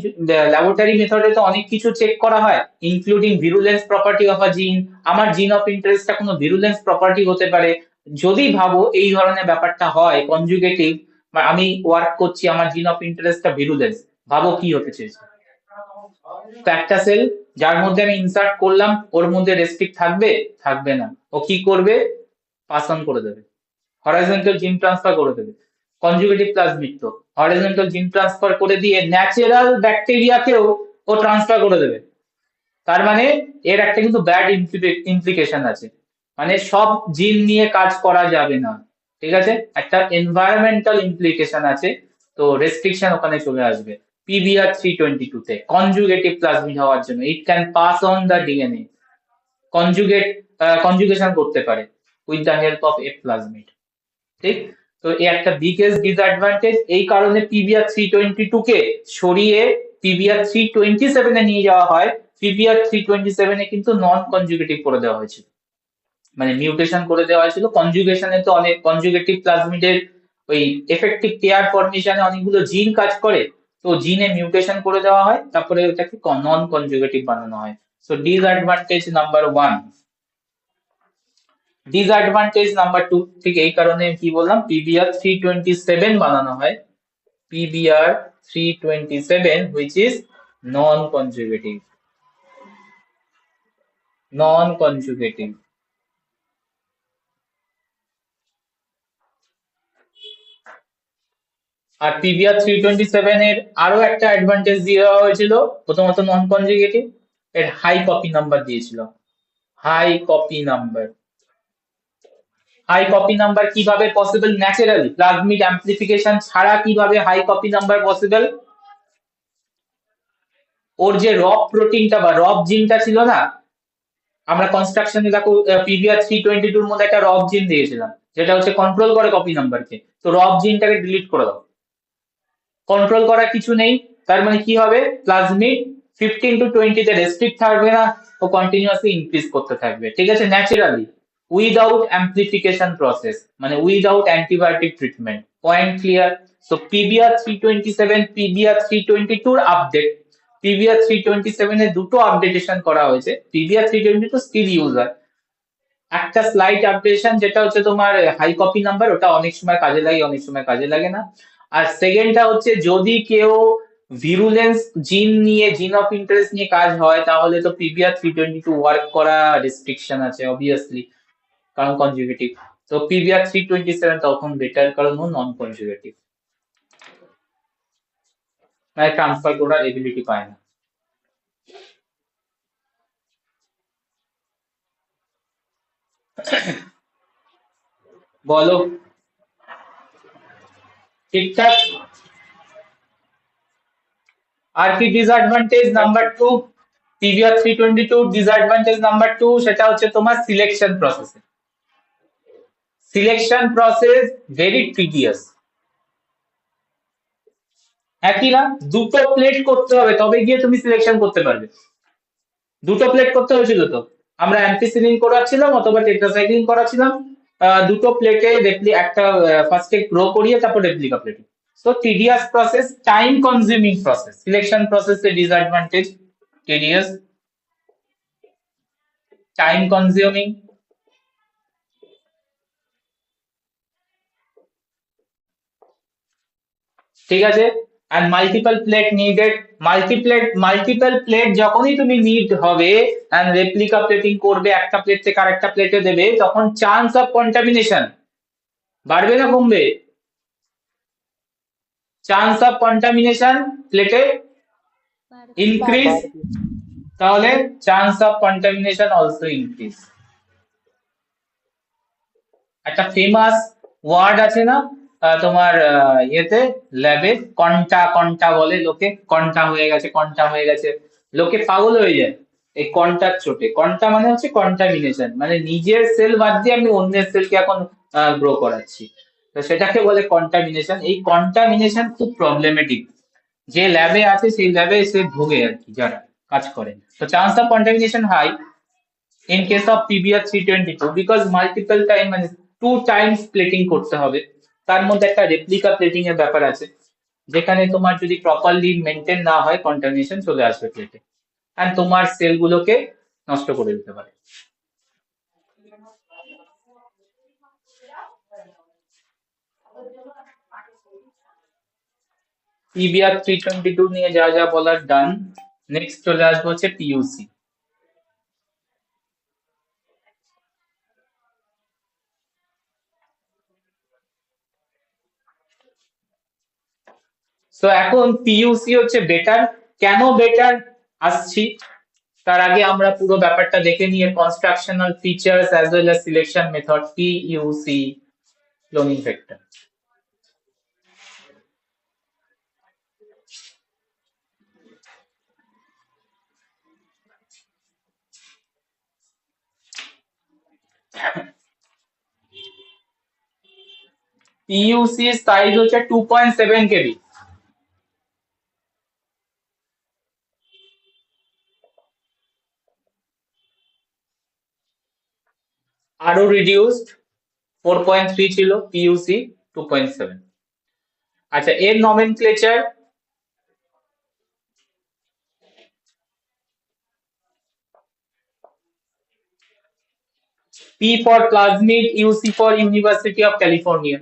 ল্যাবরেটরি মেথডে তো অনেক কিছু চেক করা হয়, ইনক্লুডিং ভিরুলেন্স প্রপার্টি অফ আ জিন। আমার জিন অফ ইন্টারেস্টটা কোনো ভিরুলেন্স প্রপার্টি হতে পারে। যদি ভাবো এই ধরনের ব্যাপারটা হয় কনজুগেটিভ, বা আমি ওয়ার্ক করছি, আমার জিন অফ ইন্টারেস্টটা ভিরুলেন্স, ভাবো কি হতে চেয়েছে। তো একটা সেল যার মধ্যে আমি ইনসার্ট করলাম, ওর মধ্যে রেস্ট্রিক্ট থাকবে, থাকবে না। ও কি করবে, পাস অন করে দেবে, হরাইজন্টাল জিন ট্রান্সফার করে দেবে। কনজুগেটিভ প্লাজমিড তো হরাইজন্টাল জিন ট্রান্সফার করে দিয়ে ন্যাচারাল ব্যাকটেরিয়াকেও ও ট্রান্সফার করে দেবে। তার মানে এর একটা কিন্তু ব্যাড ইমপ্লিকেশন আছে, মানে সব জিন নিয়ে কাজ করা যাবে না, ঠিক আছে, একটা এনভায়রনমেন্টাল ইমপ্লিকেশন আছে। তো রেস্ট্রিকশন ওখানে চলে আসবে পিভিআর 322 তে, কনজুগেটিভ প্লাজমিড হওয়ার জন্য। It can pass on the DNA, conjugation করতে পারে with the help of F plasmid, ঠিক। তো এই একটা বিগেস্ট ডিসঅ্যাডভান্টেজ। এই কারণে পিভিআর 322 কে সরিয়ে পিভিআর 327 এ নিয়ে যাওয়া হয়। পিভিআর 327 এ কিন্তু নন কনজুগেটিভ করে দেওয়া হয়েছিল, মানে মিউটেশন করে দেওয়া হয়েছিল। কনজুগেশনে তো অনেক কনজুগেটিভ প্লাজমিডের ওই এফেক্টিভ পেয়ার ফরমেশনে অনেকগুলো জিন কাজ করে, তো জিনে মিউটেশন করে দেওয়া হয়, তারপরে ওটাকে নন কনজুগেটিভ বানানো হয়। So disadvantage number 1। Disadvantage number 2, ঠিক এই কারণে কি বললাম, পিবিআর 327 বানানো হয়, PBR 327 which is non conjugative, non conjugative। আর পিবিআর 327 এর আরো একটা অ্যাডভান্টেজ দিয়ে দেওয়া হয়েছিল, প্রথমত নন কনজুগেটিভ, এর হাই কপি নাম্বার দিয়েছিল, high copy number. High copy number কিভাবে পসিবল, ন্যাচারালি প্লাজমিড অ্যাম্প্লিফিকেশন ছাড়া কিভাবে হাই কপি নাম্বার পসিবল, ওর যে রব প্রোটিনটা বা রব জিনটা ছিল না, আমরা কনস্ট্রাকশনে দেখো পিভিআর 322 এর মধ্যে একটা রব জিন দিয়েছিলাম, যেটা হচ্ছে কন্ট্রোল করে কপি নাম্বারকে। তো রব জিনটাকে ডিলিট করে দাও, কন্ট্রোল করার কিছু নেই। তার মানে কি হবে, প্লাজমিড 15 to 20 তে রেস্ট্রিক্ট থাকবে না, ও কন্টিনিউয়াসলি ইনক্রিজ করতে থাকবে, ঠিক আছে, ন্যাচারালি, উইদাউট অ্যাম্প্লিফিকেশন প্রসেস, মানে without antibiotic treatment. Point clear. So PVR 327 PVR 322 এর আপডেট, পিভিআর 327 এ দুটো আপডেটেশন করা হয়েছে। পিভিআর 322 স্টিল ইউজ হয়, একটা স্লাইট আপডেশন যেটা হচ্ছে তোমার হাই কপি নাম্বার, ওটা অনেক সময় কাজে লাগে, অনেক সময় কাজে লাগে না। আর সেকেন্ডটা হচ্ছে যদি কেউ ভিরুলেন্স জিন নিয়ে, জিন অফ ইন্টারেস্ট নিয়ে কাজ হয়, তাহলে তো পিভিআর 322 ওয়ার্ক করা রেস্ট্রিকশন আছে অবভিয়াসলি, কারণ কনজুগেটিভ। তো পিভিআর 327 তখন বেটার, কারণ ও নন কনজুগেটিভ। মানে ট্রান্সফার করার এবিলিটি পায় না। বলো ঠিকঠাক। আর কি disadvantage number 2, PVR 322 disadvantage number 2 সেটা হচ্ছে তোমার selection process. Selection process very tedious. একই না, দুটো প্লেট করতে হবে তবে গিয়ে তুমি সিলেকশন করতে পারবে। দুটো প্লেট করতে হয়েছিল তো, আমরা অ্যাম্পিসিলিন করাচ্ছিলাম অথবা টেট্রাসাইক্লিন করাচ্ছিলাম, দুটো প্লেটে একটা ফার্স্টে গ্রো করিয়ে তারপর রেপ্লিকা প্লেটে। So tedious process, time consuming process. Selection প্রসেসের ডিসঅ্যাডভান্টেজ টিডিয়াস, টাইম কনজিউমিং। ঠিক আছে, and multiple plate needed, multiple plate যখনই তুমি নিড হবে and replica plating করবে, একটা প্লেট থেকে আরেকটা প্লেটে দেবে, তখন চান্স অফ কন্টামিনেশন বাড়বে না কমবে? চান্স অফ কন্টামিনেশন প্লেটে ইনক্রিজ, তাহলে chance of contamination also increase. একটা ফেমাস ওয়ার্ড আছে না তোমার ইয়েতে ল্যাবে, কন্টা কন্টা বলে লোকে, কন্টা হয়ে গেছে, কন্টা হয়ে গেছে, লোকে পাগল হয়ে যায় এই কন্টার চোটে। কন্টা মানে হচ্ছে কন্টামিনেশন, মানে নিজের সেল বাদ দিয়ে আমি অন্যের সেলকে এখন গ্রো করাচ্ছি, তো সেটাকে বলে কন্টামিনেশন। এই কন্টামিনেশন খুব প্রবলেমেটিক, যে ল্যাবে আছে সেই ল্যাবে সে ভোগে আর কি, যারা কাজ করে। তো chance of contamination high in case of PBR 322 because multiple time মানে 2 times প্লেটিং করতে হবে। তার মধ্যে একটা রেপ্লিকা প্লেটিং এর ব্যাপার আছে, যেখানে তোমার যদি প্রপারলি মেনটেন না হয় কন্টামিনেশন চলে আসবে প্লেটে আর তোমার সেল গুলোকে নষ্ট করে দিতে পারে। PBR 322 নিয়ে যা যা বলার ডান। নেক্সট চলে আসবো হচ্ছে পিইউসি। সো এখন পিইউসি হচ্ছে বেটার। কেন বেটার আসছি, তার আগে আমরা পুরো ব্যাপারটা দেখে নিয়ে constructional features as well as selection method PUC cloning vector. PUC size হচ্ছে 2.7 কেবি। আরো রিডিউসড 4.3 ছিল, পিইউসি 2.7। আচ্ছা, এর nomenclature P for plasmid, UC for University of California.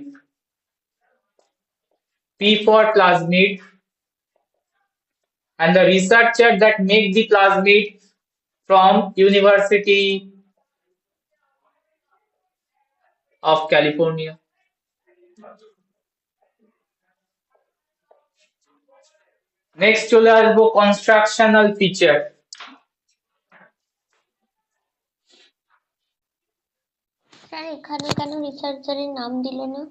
P for plasmid, and the researcher that make the plasmid from University of California. Next চলে আসবো কনস্ট্রাকশনাল feature. Sir এখানে কেন রিসার্চারের নাম দিল না?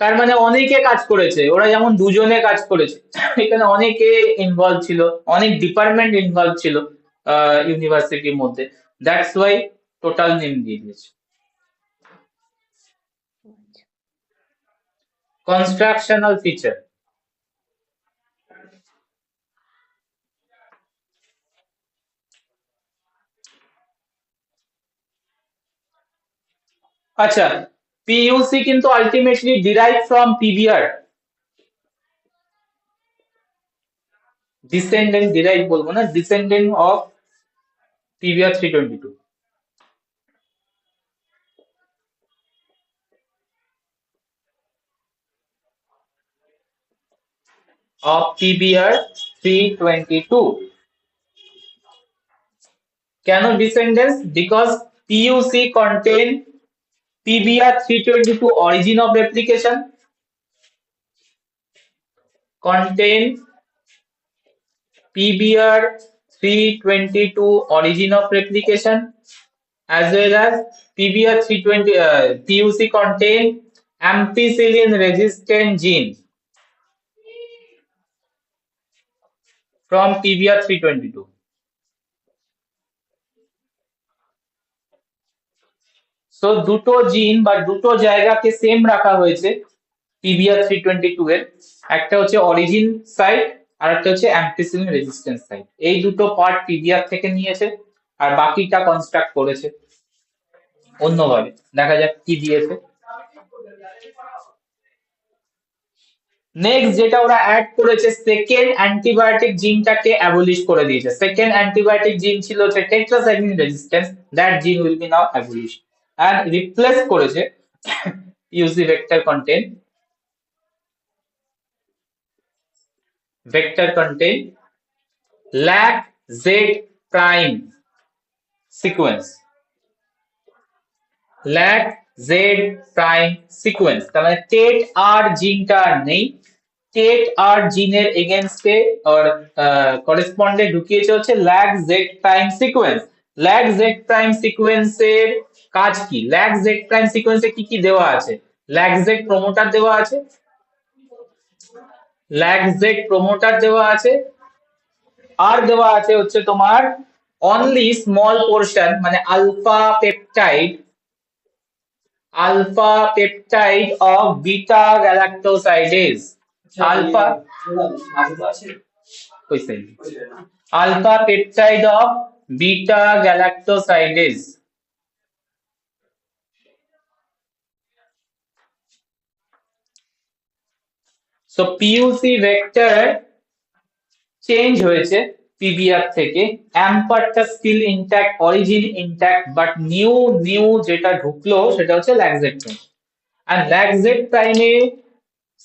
তার মানে অনেকে কাজ করেছে, ওরা যেমন দুজনে কাজ করেছে, এখানে অনেকে ইনভলভ ছিল, অনেক ডিপার্টমেন্ট ইনভলভ ছিল ইউনিভার্সিটির মধ্যে, দ্যাটস ওয়াই টোটাল নেম দিয়ে দিয়েছে কনস্ট্রাকশনাল ফিচার। আচ্ছা, পিইউসি কিন্তু ultimately derive from PVR, descendant, derive বলবো না, descendant of PVR 322, of PBR 322. কেন descendants? Because PUC contain PBR 322 origin of replication, contain PBr322 origin of replication, as well as PBr320 PUC contain ampicillin resistant gene from PBr322. So দুটো জিন বা দুটো জায়গাকে same রাখা হয়েছে PBr322 এর, একটা হচ্ছে অরিজিন সাইট আর একটা হচ্ছে অ্যাম্পিসিলিন রেজিস্ট্যান্স সাইট। এই দুটো পার্ট পিবিআর থেকে নিয়েছে আর বাকিটা কনস্ট্রাক্ট করেছে অন্যভাবে। দেখা যাক কি দিয়েছে। নেক্সট যেটা ওরা অ্যাড করেছে, সেকেন্ড অ্যান্টিবায়োটিক জিনটাকে অ্যাবলিশ করে দিয়েছে। সেকেন্ড অ্যান্টিবায়োটিক জিন ছিল হচ্ছে tetracycline resistance, that gene will be now abolish and replace করেছে UC vector content lac z prime sequence, lac z prime sequence। তার মানে টেট আর জিনটা আর নেই, টেট আর জিনের এগেইনস্টে আর করেসপন্ডে ঢুকিয়েছে হচ্ছে lac z prime sequence। lac z prime sequence এর কাজ কি? lac z prime sequence এ কি কি দেওয়া আছে? lac z প্রমোটার দেওয়া আছে, lac z প্রমোটার দেওয়া আছে, আর দেওয়া আছে হচ্ছে তোমার অনলি স্মল পোর্শন মানে alpha peptide of beta galactosidase, alpha peptide of beta galactosidase। So PUC vector change হয়েছে পিবিআর থেকে, অ্যাম্পারটা still intact, origin intact, but new যেটা ঢুকলো সেটা হচ্ছে lac z prime। আর lac z prime এ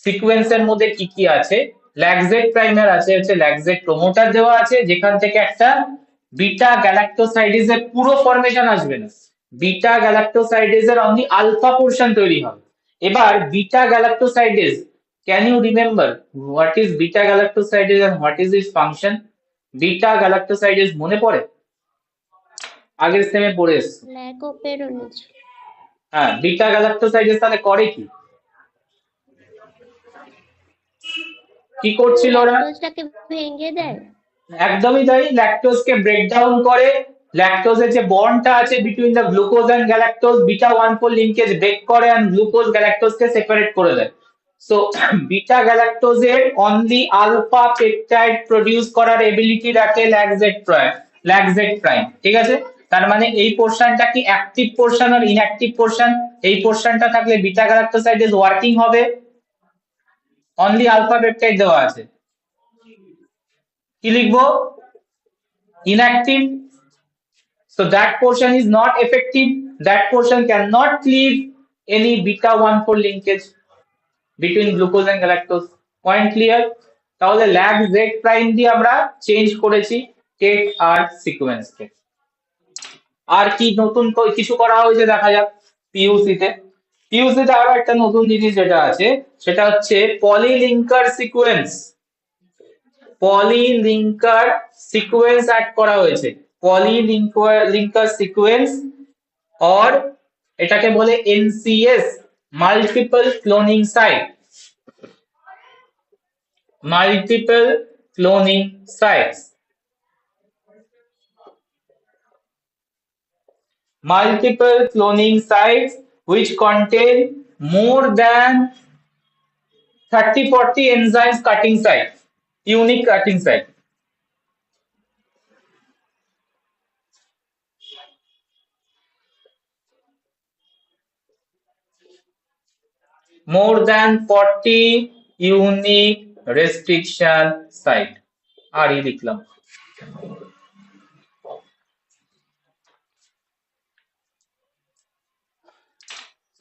সিকোয়েন্সের মধ্যে কি কি আছে? lac z prime এর আছে হচ্ছে lac z প্রমোটার দেওয়া আছে, যেখান থেকে একটা বিটা গ্যালাক্টোসাইডেজ এর পুরো ফরমেশন আসবে না, বিটা গ্যালাক্টোসাইডেজ এর অনলি আলফা পোর্শন তৈরি হবে। এবার beta galactosidase, can you remember what is beta galactosidase and what is its function? Beta galactosidase মনে পড়ে? আগের সেমে পড়ে এসছো। ল্যাক ও পেরোনেজ। হ্যাঁ, বিটা গ্যালাক্টোসাইডেজ তাহলে করে কি? কি করছিল ওরা? ল্যাকটোজটাকে ভেঙে দেয়। একদমই তাই, ল্যাকটোজকে ব্রেকডাউন করে, ল্যাকটোজের যে বন্ডটা আছে between the glucose and galactose, beta 1,4 linkage break করে এন্ড গ্লুকোজ গ্যালাক্টোজকে সেপারেট করে দেয়। সো বিটা গ্যালাক্টোজের অনলি আলফা পেপটাইড প্রডিউস করার এবিলিটি রাখে lac z prime, ঠিক আছে? তার মানে এই পোরশনটা কি অ্যাক্টিভ পোরশন আর ইনঅ্যাক্টিভ পোরশন? এই পোরশনটা থাকলে বিটা গ্যালাক্টোসাইডেজ ওয়ার্কিং হবে, অনলি আলফা পেপটাইড দেওয়া আছে, কি লিখবো? Inactive, so that portion is not effective, that portion cannot cleave any beta 1,4 linkage between glucose and galactose। Point clear? তাহলে lac z prime দিয়ে আমরা চেঞ্জ করেছি টেট আর sequence কে। আর কি নতুন কিছু করা হয়েছে দেখা যাক পিইউসি তে। পিইউসি তে আরো একটা নতুন জিনিস যেটা আছে সেটা হচ্ছে polylinker sequence. Polylinker sequence add করা হয়েছে, পলিলিঙ্কার সিকোয়েন্স, और এটাকে বলে NCS, multiple cloning site, multiple cloning sites, multiple cloning sites which contain more than 30-40 enzymes cutting site, unique cutting site। More than 40 unique restriction site, আর ই লিখলাম।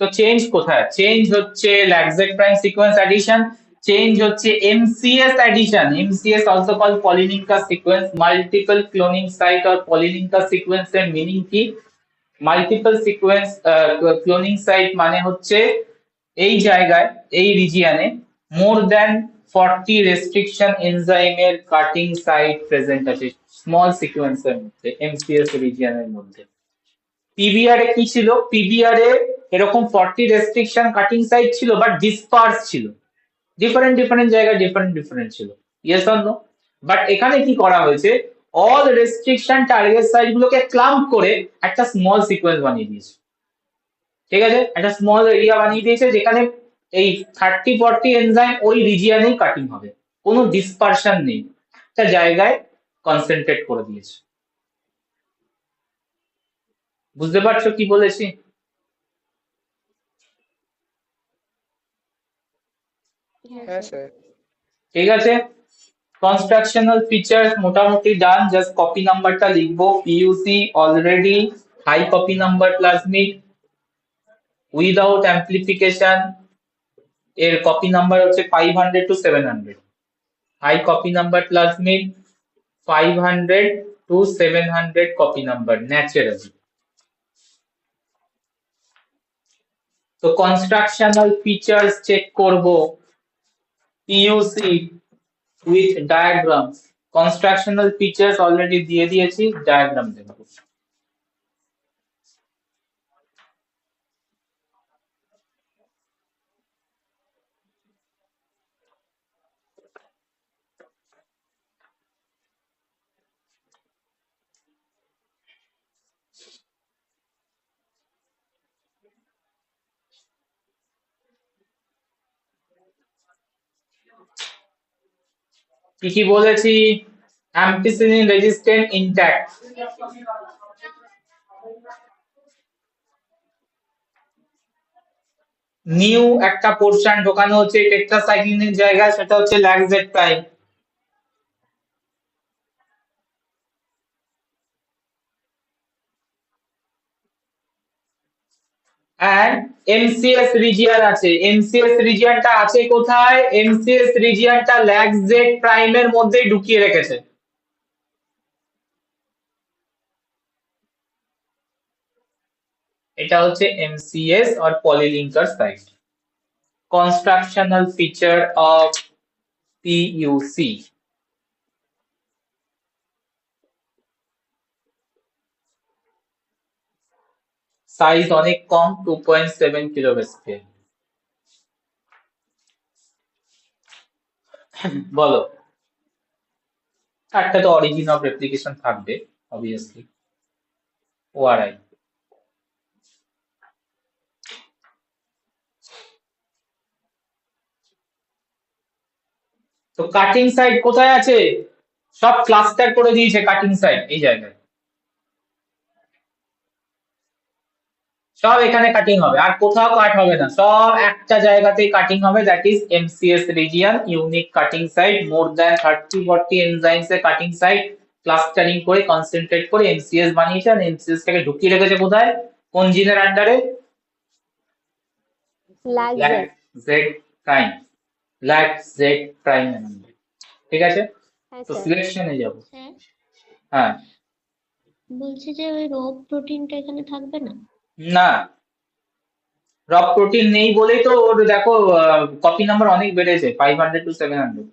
তো change কোথায়? Change হচ্ছে lac z prime sequence addition, change হচ্ছে MCS addition, MCS also called polylinkar sequence, multiple cloning site or polylinkar sequence এর meaning কি? Multiple sequence cloning site মানে হচ্ছে এই জায়গায়, এই রিজিয়নে মোর দ্যান 40 রেস্ট্রিকশন এনজাইমের কাটিং সাইট প্রেজেন্ট আছে স্মল সিকোয়েন্সের মধ্যে এমসিএস রিজিয়নের মধ্যে। পিবিআর এ কি ছিল? পিবিআর এ এরকম 40 রেস্ট্রিকশন কাটিং সাইট ছিল বাট ডিসপার্স ছিল, ডিফারেন্ট ডিফারেন্ট জায়গায় ডিফারেন্ট ডিফারেন্ট ছিল। Yes or no? বাট এখানে কি করা হয়েছে, অল রেস্ট্রিকশন টার্গেট সাইট গুলোকে ক্লাম্প করে একটা স্মল সিকোয়েন্স বানিয়ে দিয়েছে। ঠিক আছে, একটা স্মল এরিয়া বানিয়ে দিয়েছে যেখানে এই 30-40 এনজাইম ওই রিজিয়নেই কাটিং হবে, কোনো ডিসপারশন নেই, একটা জায়গায় কনসেন্ট্রেট করে দিয়েছে। বুঝতে পারছো কি বলেছি? হ্যাঁ হ্যাঁ স্যার। স্যার। ঠিক আছে, কনস্ট্রাকশনাল ফিচার্স মোটামুটি ডান, জাস্ট কপি নাম্বারটা লিখবো। PUC already high copy number plasmid without amplification, এর কপি নাম্বার হচ্ছে 500 to 700। High copy number plasmid 500 to 700 copy number naturally. তো কনস্ট্রাকশনাল ফিচার্স চেক করব PUC with diagram. Constructional features already দিয়ে দিয়েছি, diagram দেবো। কি কি বলেছি? অ্যাম্পিসিলিন রেজিস্ট্যান্ট ইনট্যাক্ট, নিউ একটা পোরশন ঢোকানো হচ্ছে টেট্রাসাইক্লিনের জায়গায়, সেটা হচ্ছে lac Z prime. and MCS region আছে। MCS রিজিয়নটা আছে কোথায়? MCS রিজিয়নটা ল্যাকজেট প্রাইমের মধ্যেই ঢুকিয়ে রেখেছে। এটা হচ্ছে MCS or polylinker site। Constructional feature of PUC, size অনেক কম, 2.7 কিলোপ্যাসকেল। বলো, একটা তো অরিজিন অফ রেপ্লিকেশন থাকবে অবভিয়াসলি, ওআরআই। তো কাটিং সাইড কোথায় আছে? সব ক্লাস্টার করে দিয়েছে কাটিং সাইড এই জায়গায়, সব এখানে কাটিং হবে, আর কোথাও কাট হবে না, সব একটা জায়গাতেই কাটিং হবে, that is MCS region, unique cutting site. More than 30-40 enzymes এর কাটিং সাইট ক্লাস্টারিং করে কনসেন্ট্রেট করে এমসিএস বানিয়েছে, আর এমসিএস টাকে ঢুকিয়ে রেখেছে কোথায়? কোন জিনের আন্ডারে? ল্যাকজেট। ল্যাকজেট প্রাইম, ল্যাকজেট প্রাইম এর আন্ডারে। ঠিক আছে, হ্যাঁ তো স্যার। সিলেকশনে যাব। স্যার হ্যাঁ, বলছি যে ওই রো প্রোটিনটা এখানে থাকবে না? না রক প্রোটিন নেই বলেই তো ওর দেখো কপি নাম্বার অনেক বেড়েছে, 500 to 700।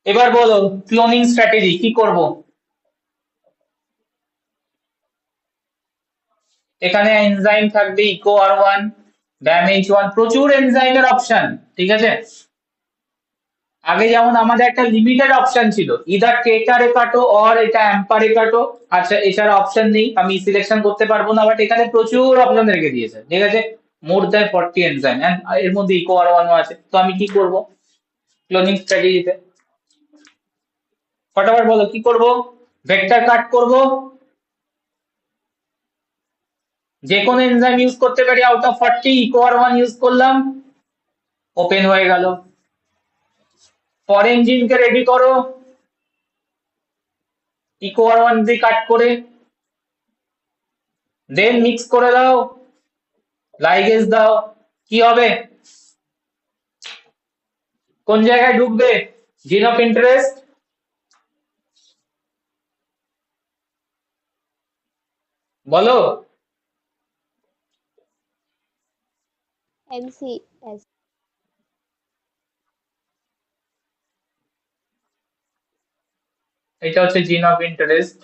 এবার বলো ক্লোনিং স্ট্র্যাটেজি কি করব? এখানে এনজাইম থাকবে ইকো আর1, ড্যামেজ 1, প্রচুর এনজাইমের অপশন। ঠিক আছে, আগে যেমন আমাদের একটা লিমিটেড অপশন ছিল, ইদার টেটারে কাটো অর এটা অ্যাম্পারে কাটো, আচ্ছা এছাড়া অপশন নেই, আমি সিলেকশন করতে পারবো না, বাট এখানে প্রচুর অপশন রেখে দিয়েছে। ঠিক আছে, মোর দ্যান 40 এনজাইম এন্ড এর মধ্যে ইকো আর1 ও আছে। তো আমি কি করব ক্লোনিং স্ট্র্যাটেজিতে? ফটাফট বলো কি করব? ভেক্টর কাট করব, যে কোনো এনজাইম ইউজ করতে পারি, out of 40 Eco R one use করলাম, ওপেন হয়ে গেল। ফরেন জিনকে রেডি করো, ইকো আর1 দিয়ে কাট করে, দেন মিক্স করে দাও, লাইগেজ দাও, কি হবে? কোন জায়গায় ঢুকবে? জিন অফ ইন্টারেস্ট, বলো। NCS. এটা হচ্ছে জিন অফ ইন্টারেস্ট।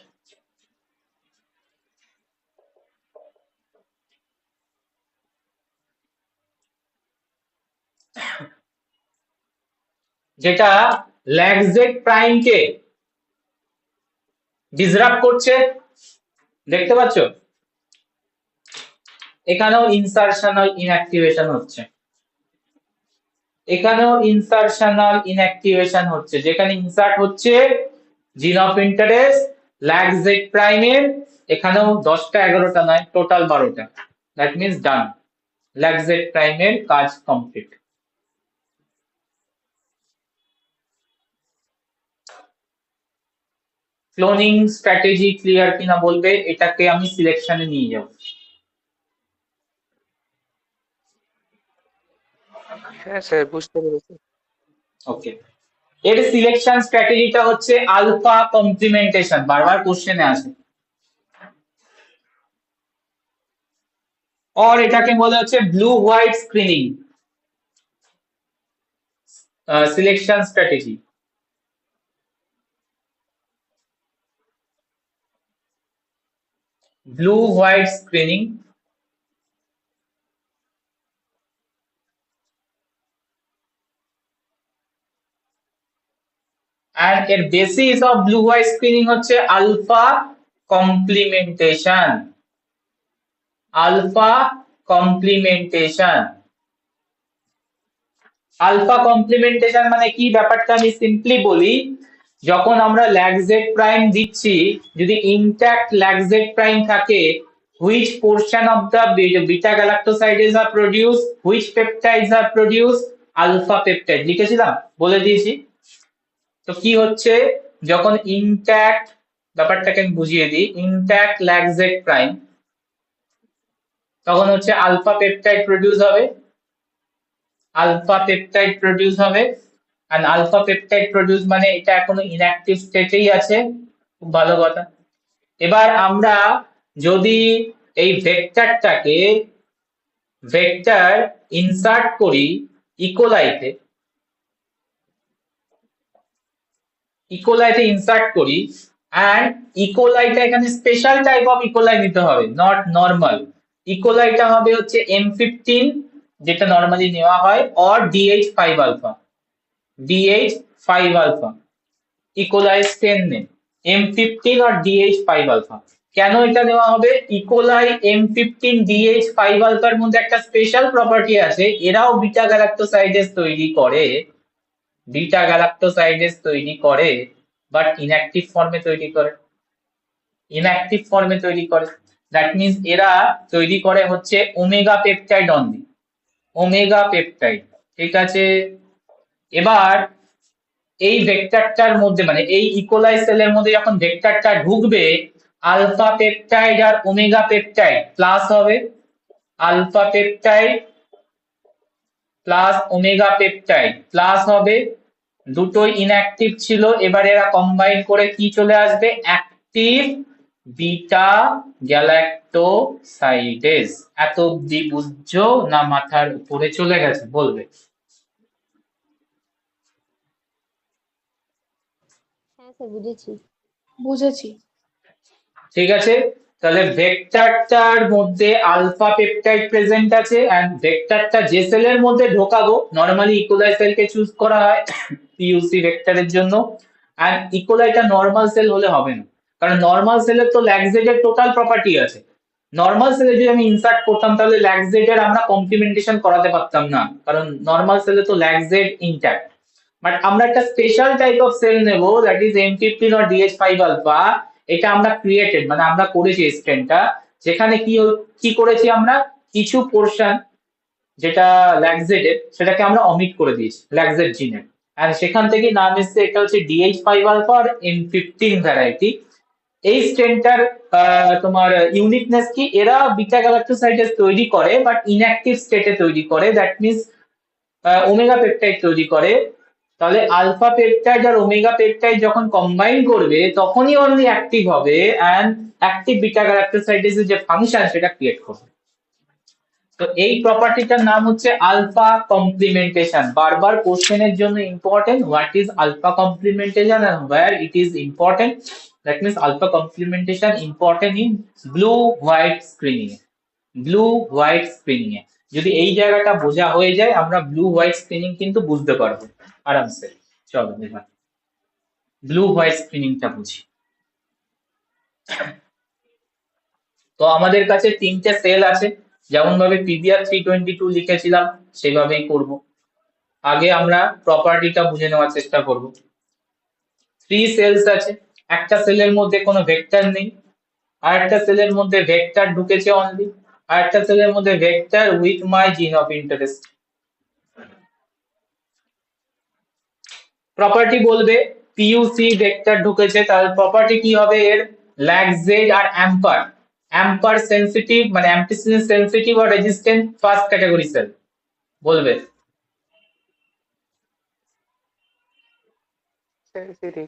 যেটা ল্যাকজেট প্রাইমকে ডিসরাপ্ট করছে, দেখতে পাচ্ছ? এখানেও ইনসারশনাল ইনঅ্যাক্টিভেশন হচ্ছে, এখানেও ইনসারশনাল ইনঅ্যাক্টিভেশন হচ্ছে। যেখানে ইনসার্ট হচ্ছে জিন অফ ইন্টারেস্ট ল্যাকজেট প্রাইমের, এখানেও 10টা 11টা নয়, টোটাল 12টা। দ্যাট মিন্স ডান, ল্যাকজেট প্রাইমের কাজ কমপ্লিট। ক্লোনিং স্ট্র্যাটেজি ক্লিয়ার কিনা বলবে, এটাকে আমি সিলেকশনে নিয়ে যাব। হ্যাঁ স্যার, বুঝতে পেরেছি। ওকে, এর সিলেকশন স্ট্র্যাটেজিটা হচ্ছে আলফা কমপ্লিমেন্টেশন, বারবার কোশ্চেনে আসে। और এটাকে বলে হচ্ছে blue white screening selection strategy. Blue white screening, and এর basis of blue white screening হচ্ছে আলফা কমপ্লিমেন্টেশন। আলফা কমপ্লিমেন্টেশন, আলফা কমপ্লিমেন্টেশন মানে কি ব্যাপারটা আমি সিম্পলি বলি, যখন আমরা ল্যাকজেট প্রাইম দিচ্ছি, যদি ইনট্যাক্ট ল্যাকজেট প্রাইম থাকে, which portion of the beta galactosides are produced, which peptides are produced, alpha peptide লিখেছিলাম, বলে দিয়েছি। তো কি হচ্ছে, যখন ইনট্যাক্ট, ব্যাপারটাকে আমি বুঝিয়ে দিই, ইনট্যাক্ট ল্যাকজেট প্রাইম, তখন হচ্ছে আলফা পেপটাইড প্রডিউস হবে, আলফা পেপটাইড প্রডিউস হবে। আর আলফা পেপটাইড প্রডিউস মানে এটা এখনো ইনঅ্যাক্টিভ স্টেটেই আছে, খুব ভালো কথা। এবার আমরা যদি এই ভেক্টরটাকে ভেক্টর ইনসার্ট করি ইকোলাইতে, ইকোলাইতে ইনসার্ট করি, অ্যান্ড ইকোলাইটা এখানে স্পেশাল টাইপ অফ ইকোলাই নিতে হবে, নট নর্মাল। ইকোলাইটা হবে হচ্ছে M15, যেটা নর্মালি নেওয়া হয়, or DH5 alpha, DH5 alpha, E coli strain name M15 और DH5 আলফা। কেন এটা নেওয়া হবে? ইকোলাই M15 DH5 আলফার মধ্যে একটা স্পেশাল প্রপার্টি আছে, এরাও বিটা গ্যালাক্টোসাইডেস তৈরি করে, বিটা গ্যালাক্টোসাইডেস তৈরি করে, বাট ইনঅ্যাক্টিভ ফর্মে তৈরি করে, ইনঅ্যাক্টিভ ফর্মে তৈরি করে। দ্যাট মিন্স এরা তৈরি করে হচ্ছে omega peptide only, omega peptide, ঠিক আছে। এবার এই ভেক্টরটার মধ্যে মানে এই ইকোলাই সেলের মধ্যে যখন ভেক্টরটা ঢুকবে, আলফা পেপটাইড আর ওমেগা পেপটাইড প্লাস হবে, alpha peptide plus omega peptide plus হবে, দুটোই ইনঅ্যাক্টিভ ছিল, এবার এরা কম্বাইন করে কি চলে আসবে, অ্যাক্টিভ বিটা গ্যালাক্টোসাইডেস। এত অব্দি বুঝছো না মাথার উপরে চলে গেছে বলবে? হ্যাঁ স্যার, বুঝেছি। বুঝেছি। ঠিক আছে, তাহলে ভেক্টরটার মধ্যে আলফা পেপটাইড প্রেজেন্ট আছে, এন্ড ভেক্টরটা যে সেলের মধ্যে ঢোকাবো, নরমালি ইকোলাই সেলকে চুজ করা হয় পিইউসি ভেক্টরের জন্য, এন্ড ইকোলাইটা নরমাল সেল হলে হবে না, কারণ নরমাল সেলের তো ল্যাকজেটের টোটাল প্রপার্টি আছে। নরমাল সেলে যদি আমি ইনসার্ট করতাম তাহলে ল্যাকজেটের আমরা কমপ্লিমেন্টেশন করাতে পারতাম না, কারণ নরমাল সেলে তো ল্যাকজেট ইনট্যাক্ট। বাট আমরা একটা স্পেশাল টাইপ অফ সেল নেব, that is M15 or DH5 alpha. এটা আমরা ক্রিয়েটেড মানে আমরা করেছি স্ট্রেনটা, যেখানে কি করেছি আমরা, কিছু পোর্শন যেটা ল্যাকজেটের সেটাকে আমরা অমিট করে দিয়েছি ল্যাকজেট জিনের, আর সেখান থেকে নাম এসছে এটা হচ্ছে DH5 আলফা আর M15 ভ্যারাইটি। এই স্ট্রেনটার তোমার ইউনিকনেস কি, এরা বিটা গ্যালাক্টোসাইডেস তৈরি করে বাট ইনঅ্যাক্টিভ স্টেটে তৈরি করে, দ্যাট মিন্স ওমেগা পেপটাইড তৈরি করে। তাহলে আলফা পেপটাইড আর ওমেগা পেপটাইড যখন কম্বাইন করবে তখনই অনলি অ্যাক্টিভ হবে, এন্ড অ্যাক্টিভ বিটা গ্যালাক্টোসাইডেস যে ফাংশন সেটা ক্রিয়েট করবে। তো এই প্রপার্টিটার নাম হচ্ছে আলফা কমপ্লিমেন্টেশন। বারবার কোশ্চেনের জন্য important, what is alpha complementation and where it is important. That means alpha complementation important in blue white screening এ। ব্লু হোয়াইট স্ক্রিনিং এ যদি এই জায়গাটা বোঝা হয়ে যায়, আমরা ব্লু হোয়াইট স্ক্রিনিং কিন্তু বুঝতে পারবো আরামসে। চলো এবার ব্লু হোয়াইট স্ক্রিনিংটা বুঝি। তো আমাদের কাছে তিনটে সেল আছে, যেমন ভাবে পিভিআর 322 লিখেছিলাম সেভাবেই করব। আগে আমরা প্রপার্টিটা বুঝে নেওয়ার চেষ্টা করব। 3 সেলস আছে, একটা সেলের মধ্যে কোনো ভেক্টর নেই, আর একটা সেলের মধ্যে ভেক্টর ঢুকেছে অনলি, আর একটা সেলের মধ্যে vector with my gene of interest. Property বলবে পিইউসি ভেক্টর ঢুকেছে, তাহলে প্রপার্টি কি হবে এর? ল্যাগ জেড আর অ্যাম্পার। অ্যাম্পার সেনসিটিভ মানে অ্যাম্পিসিলিন সেনসিটিভ আর রেজিস্ট্যান্ট ফার্স্ট ক্যাটাগরি সেল বলবে। সেনসিটিভ।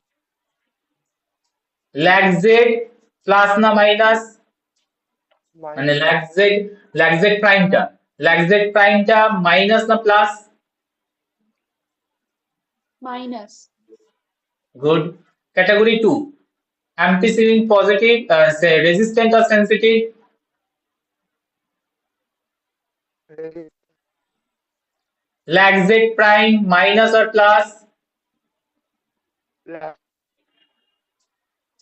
ল্যাগ জেড প্লাস না মাইনাস? মানে ল্যাগ জেড প্রাইমটা মাইনাস না plus? Minus. Good. Category 2 ampicillin positive, say resistant or sensitive? Lag Z prime minus or plus?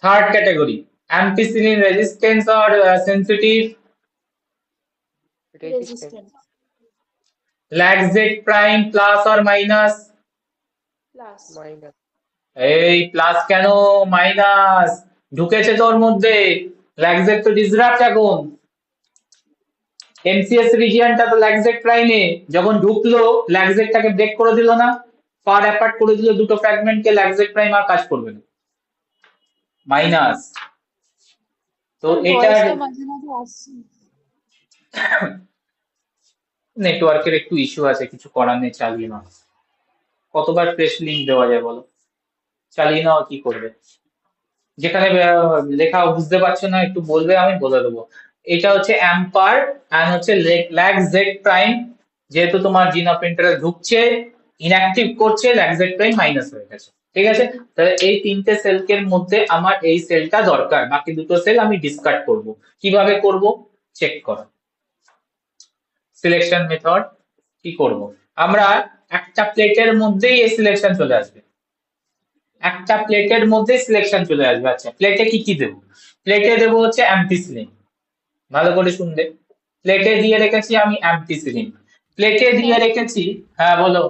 Third category ampicillin resistance or sensitive? Resistant. Lag Z prime plus or minus? Plus. Minus. এই plus কেন minus? ঢুকেছে তোর মধ্যে lag Z তো disrupt এখন। MCS রিজিয়নটা তো lag Z প্রাইমে, যখন ঢুকলো lag Z টাকে ব্রেক করে দিল না, ফার অ্যাপার্ট করে দিল দুটো ফ্র্যাগমেন্টকে, lag Z প্রাইম আর কাজ করবে না, মাইনাস। তো এটা ভয়েসটা মাঝে মাঝে আসছে। নেটওয়ার্কের একটু ইস্যু আছে, কিছু করার নেই, চালিয়ে নাও। কতবার প্রেস লিংক দেওয়া যায় বলো? চালিয়ে নাও, কি করবে? যেখানে লেখা বুঝতে পারছো না একটু বলবে, আমি বলে দেবো। এটা হচ্ছে অ্যাম্পার এন্ড হচ্ছে ল্যাগ জেড প্রাইম, যেহেতু তোমার জিন অফ ইন্টারেস্ট ঢুকছে ইনঅ্যাক্টিভ করছে, ল্যাগ জেড প্রাইম মাইনাস হয়ে গেছে। ঠিক আছে, তাহলে এই তিনটে সেলকের মধ্যে আমার এই সেলটা দরকার, বাকি দুটো সেল আমি ডিসকার্ড করব। কিভাবে করব চেক করো। সিলেকশন মেথড কি করব, আমরা একটা প্লেটের মধ্যেই এই সিলেকশন চলে আসবে, একটা প্লেটের মধ্যে সিলেকশন চলে আসবে। আচ্ছা প্লেটে কি কি দেবো? প্লেটে দেবো হচ্ছে অ্যাম্পিসিলিন, ভালো করে শুনবে। প্লেটে দিয়ে রেখেছি আমি অ্যাম্পিসিলিন, প্লেটে দিয়ে রেখেছি। হ্যাঁ বলো।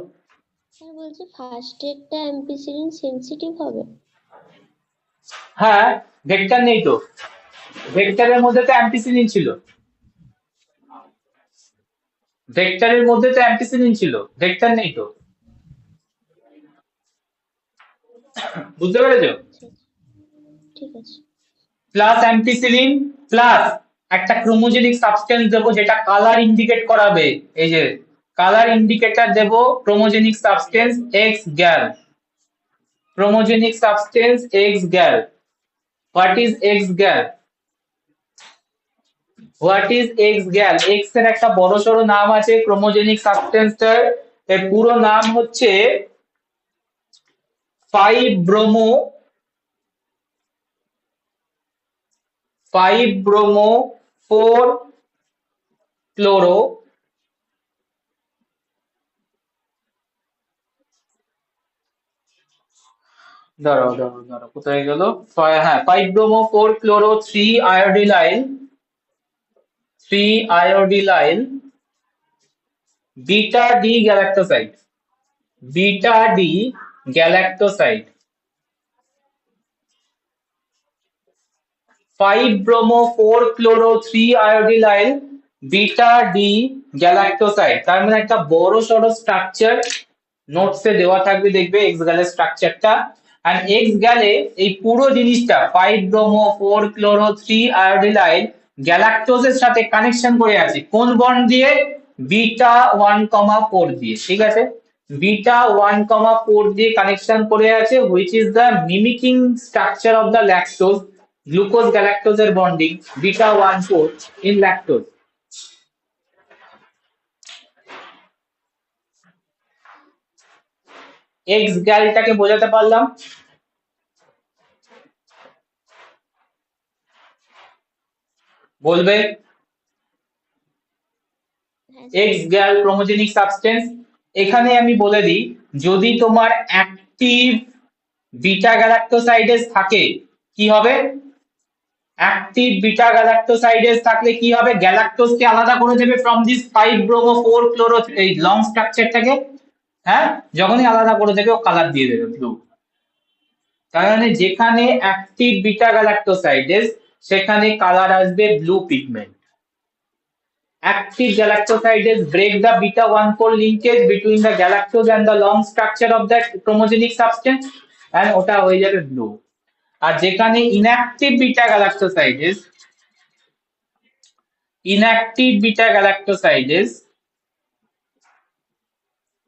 স্যার বলছি ফার্স্ট এডটা অ্যাম্পিসিলিন সেনসিটিভ হবে? হ্যাঁ, ভেক্টর নেই তো, ভেক্টরের মধ্যে তো অ্যাম্পিসিলিন ছিল, ভেক্টরের মধ্যে তো অ্যাম্পিসিলিন ছিল, ভেক্টর নেই তো, বুঝতে পেরেছো? ঠিক আছে। প্লাস অ্যাম্পিসিলিন প্লাস একটা ক্রোমোজেনিক সাবস্টেন্স দেবো যেটা কালার ইন্ডিকেট করাবে। এই যে কালার ইন্ডিকেটর দেবো, chromogenic substance x gal, chromogenic substance x gall. What is x gall? What is x gal? X এর একটা বড় সড়ো নাম আছে ক্রোমোজেনিক সাবস্টেন্সটার, এর পুরো নাম হচ্ছে 5-ব্রোমো 4-ক্লোরো দাঁড়াও দাঁড়াও দাঁড়াও, কোথায় গেল? হ্যাঁ, 5-ব্রোমো 4-ক্লোরো three indolyl beta D galactoside, beta D galactoside. Five bromo 4-ক্লোরো 3-আয়োডিনাইল বিটা ডি গ্যালাক্টোসাইড। তার মানে একটা বড় সড়ো স্ট্রাকচার নোটসে দেওয়া থাকবে, দেখবে এক্স গ্যালের স্ট্রাকচারটা। এন্ড এক্স গ্যালে এই পুরো জিনিসটা 5-ব্রোমো 4-ক্লোরো 3-আয়োডিনাইল গ্যালাক্টোজের সাথে কানেকশন করে আছে, কোন বন্ড দিয়ে? বিটা 1,4 দিয়ে। ঠিক আছে, বিটা 1,4 দিয়ে কানেকশন করে আছে, which is the mimicking structure of the lactose, glucose গ্যালাক্টোজের bonding beta 1,4 in lactose. X গ্যালটাকে বোঝাতে পারলাম? বলবে হ্যাঁ sir. X gal chromogenic substance. এখানে আমি বলে দিই, যদি তোমার অ্যাক্টিভ বিটা গ্যালাক্টোসাইডেজ থাকে কি হবে? অ্যাক্টিভ বিটা গ্যালাক্টোসাইডেজ থাকলে কি হবে? গ্যালাক্টোজকে আলাদা করে দেবে ফ্রম দিস 5 ব্রোমো 4 ক্লোরো এই লং স্ট্রাকচারটাকে। হ্যাঁ, যখনই আলাদা করে দেবে ও কালার দিয়ে দেবে ব্লু। তার মানে যেখানে অ্যাক্টিভ বিটা গ্যালাক্টোসাইডেজ সেখানে কালার আসবে blue pigment. Active galactosides break the beta 1,4 linkage between the galactose and the long structure of that chromogenic substance and ওটা হয়ে যাবে ব্লু। আর যেখানে inactive beta galactosides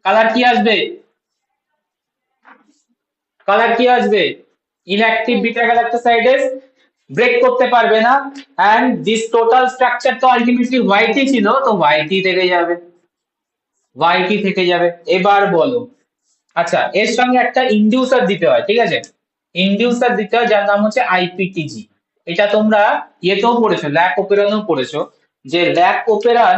কালার কি আসবে? কালার কি আসবে? ইনঅ্যাক্টিভ বিটা গ্যালাক্টোসাইডেজ ব্রেক করতে পারবে না, এন্ড দিস টোটাল স্ট্রাকচার তো আলটিমেটলি হোয়াইটই ছিল, তো হোয়াইটই থেকে যাবে, হোয়াইটই থেকে যাবে। এবার বলো, আচ্ছা এর সঙ্গে একটা ইনডিউসার দিতে হয়, ঠিক আছে? ইনডিউসার দিতে হয় যার নাম হচ্ছে আইপিটিজি। এটা তোমরা ইয়েতেও পড়েছো, ল্যাক ওপেরানও পড়েছো, যে ল্যাক ওপেরান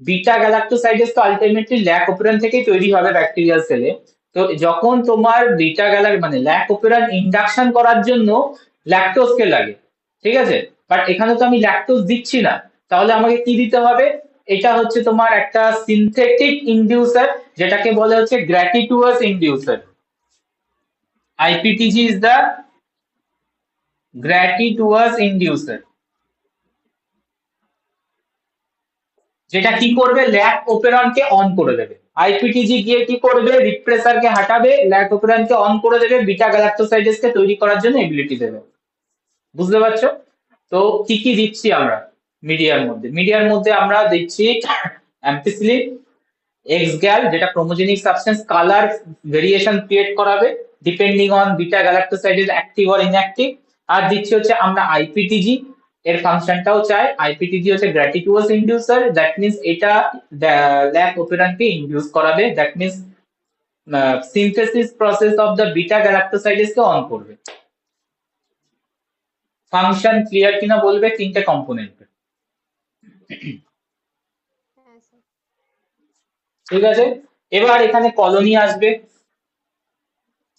বিটা গ্যালাক্টোসাইডেজ তো আলটিমেটলি ল্যাক ওপেরান থেকেই তৈরি হবে ব্যাকটেরিয়াল সেলে। তো যখন তোমার বিটা গ্যালাক মানে ল্যাক ওপেরান ইন্ডাকশন করার জন্য ল্যাকটোজকে লাগে, ঠিক আছে? বাট এখানে তো আমি ল্যাকটোজ দিচ্ছি না, তাহলে আমাকে কি দিতে হবে? এটা হচ্ছে তোমার একটা সিনথেটিক ইনডিউসার, যেটাকে বলে হচ্ছে gratuitous inducer. আইপিটিজি is the গ্র্যাটিটুয়াস inducer, যেটা কি করবে? ল্যাক ওপেরনকে অন করে দেবে। আইপিটিজি গিয়ে কি করবে? রিপ্রেসারকে হাঁটাবে, ল্যাক ওপেরনকে অন করে দেবে, বিটা গ্যালাক্টোসাইডেজকে তৈরি করার জন্য এবিলিটি দেবে। বুঝতে পারছো? তো কি কি দিচ্ছি আমরা মিডিয়ার মধ্যে? মিডিয়ার মধ্যে আমরা দিচ্ছি অ্যাম্পিসিলিন, এক্স গ্যাল যেটা chromogenic substance colour variation create করাবে depending on beta galactosidase active or inactive. আর দিচ্ছি হচ্ছে আমরা আইপিটিজি, এর ফাংশনটাও চাই। আইপিটিজি হচ্ছে গ্র্যাটিটুয়াস ইনডিউসার, দ্যাট মিন্স এটা ল্যাক ওপেরানকে ইনডিউস করাবে, that means synthesis process of the beta galactosidase কে অন করবে। ফাংশন ক্লিয়ার কিনা বলবে তিনটে কম্পোনেন্ট, হ্যাঁ স্যার। ঠিক আছে? এবার এখানে কলোনি আসবে,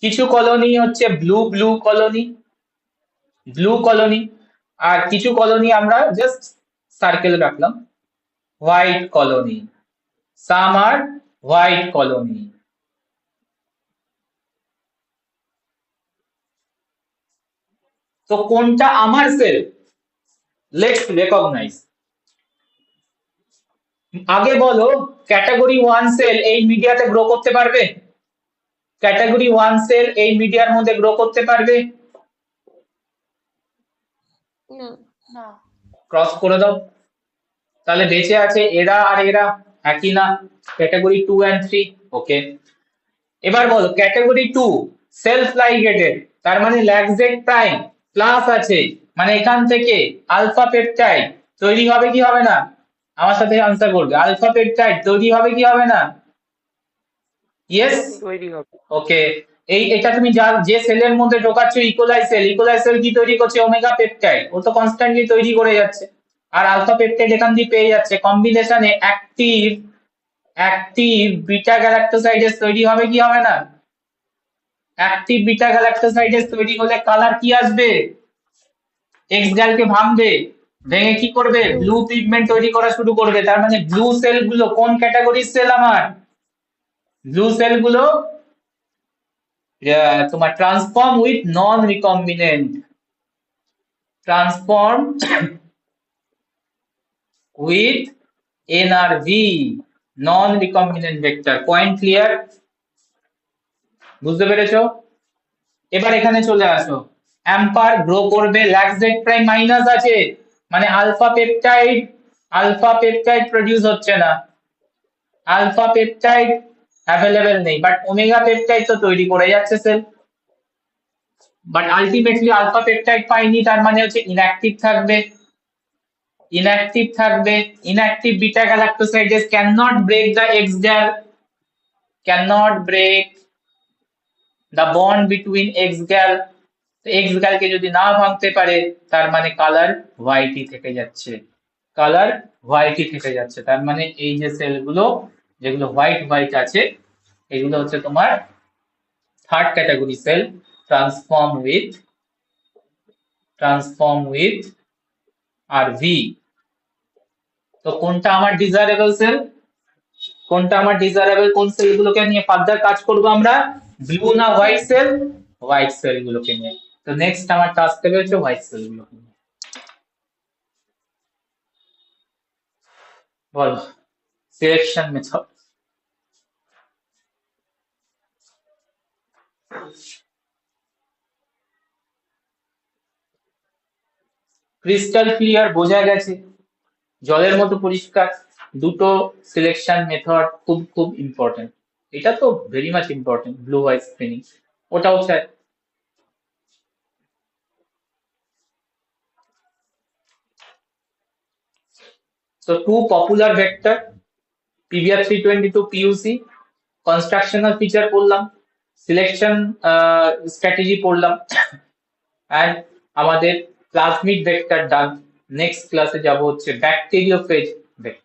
কিছু কলোনি হচ্ছে blue blue colony, blue colony, আর কিছু কলোনি আমরা জাস্ট সার্কেল রাখলাম, white colony. Some are white colony. তো কোনটা আমার সেল? Let's recognise. আগে বলো, ক্যাটাগরি 1 সেল এই মিডিয়াতে গ্রো করতে পারবে? ক্যাটাগরি 1 সেল এই মিডিয়ার মধ্যে গ্রো করতে পারবে? না। না। ক্রস করে দাও, তাহলে বেঁচে আছে এরা আর এরা, একই না? ক্যাটাগরি 2 and 3, ওকে। এবার বলো ক্যাটাগরি 2 সেলফ লাইগেটেড, তার মানে ল্যাকজেট প্রাইম প্লাস আছে, মানে এখান থেকে আলফা পেপটাইড তৈরি হবে কি হবে না? আমার সাথে আনসার করবে, আলফা পেপটাইড তৈরি হবে কি হবে না? ইয়েস, তৈরি হবে। ওকে। এটা তুমি যে সেলের মধ্যে ঢোকাচ্ছ ইকোলাই সেল, ইকোলাই সেল কি তৈরি করছে? ওমেগা পেপটাইড, ও তো কনস্ট্যান্টলি তৈরি করে যাচ্ছে, আর আলফা পেপটাইড এখান দিয়ে পেয়ে যাচ্ছে, কম্বিনেশনে অ্যাক্টিভ বিটা গ্যালাক্টোসাইডেজ তৈরি হবে কি হবে না? অ্যাক্টিভ বিটা গ্যালাক্টোসাইডেজ তৈরি হলে কালার কি আসবে? এক্স গ্যালকে ভাঙবে, ভেঙে কি করবে? ব্লু পিগমেন্ট তৈরি করা শুরু করবে। তার মানে ব্লু সেল গুলো কোন ক্যাটাগরির সেল? আমার ব্লু সেল গুলো তোমার transform with non recombinant, transform with NRV, non recombinant vector. Point clear? বুঝতে পেরেছো? এবার এখানে চলে আসো, অ্যাম্পার গ্রো করবে, ল্যাকজেট প্রাইম মাইনাস আছে, মানে আলফা পেপটাইড প্রডিউস হচ্ছে না, আলফা পেপটাইড অ্যাভেলেবেল নেই, বাট ওমেগা পেপটাইড তো তৈরি করে যাচ্ছে cell. But ultimately alpha peptide পাইনি, তার মানে হচ্ছে ইনঅ্যাক্টিভ থাকবে, inactive beta galactosidase can not break the X gal, can not break the bond between X gal, X গ্যালকে যদি না ভাঙতে পারে তার মানে কালার হোয়াইটই থেকে যাচ্ছে, কালার হোয়াইটই থেকে যাচ্ছে। তার মানে এই যে সেলগুলো যেগুলো হোয়াইট হোয়াইট আছে এগুলো হচ্ছে তোমার third category cell, transform with R V. তো কোনটা আমার ডিজায়ারেবল সেল, কোনটা আমার ডিজায়ারেবল, কোন সেলগুলোকে নিয়ে ফার্দার কাজ করব আমরা, ব্লু না হোয়াইট সেল, হোয়াইট সেলগুলোকে নিয়ে। তো নেক্সট আমার টাস্ক হবে হচ্ছে হোয়াইট সেলগুলোকে নিয়ে। বলো সিলেকশন মেথড। ক্রিস্টাল ক্লিয়ার, বোঝা গেছে, জলের মতো পরিষ্কার। দুটো সিলেকশন মেথড খুব খুব ইম্পর্টেন্ট, এটা তো very much important, blue white screening ওটাও চাই। So two popular vector PBR 322 PUC, constructional feature পড়লাম, সিলেকশন স্ট্র্যাটেজি পড়লাম, এন্ড আমাদের প্লাজমিড ভেক্টর ডান। নেক্সট ক্লাসে যাব হচ্ছে ব্যাকটেরিওফেজ ভেক্টর।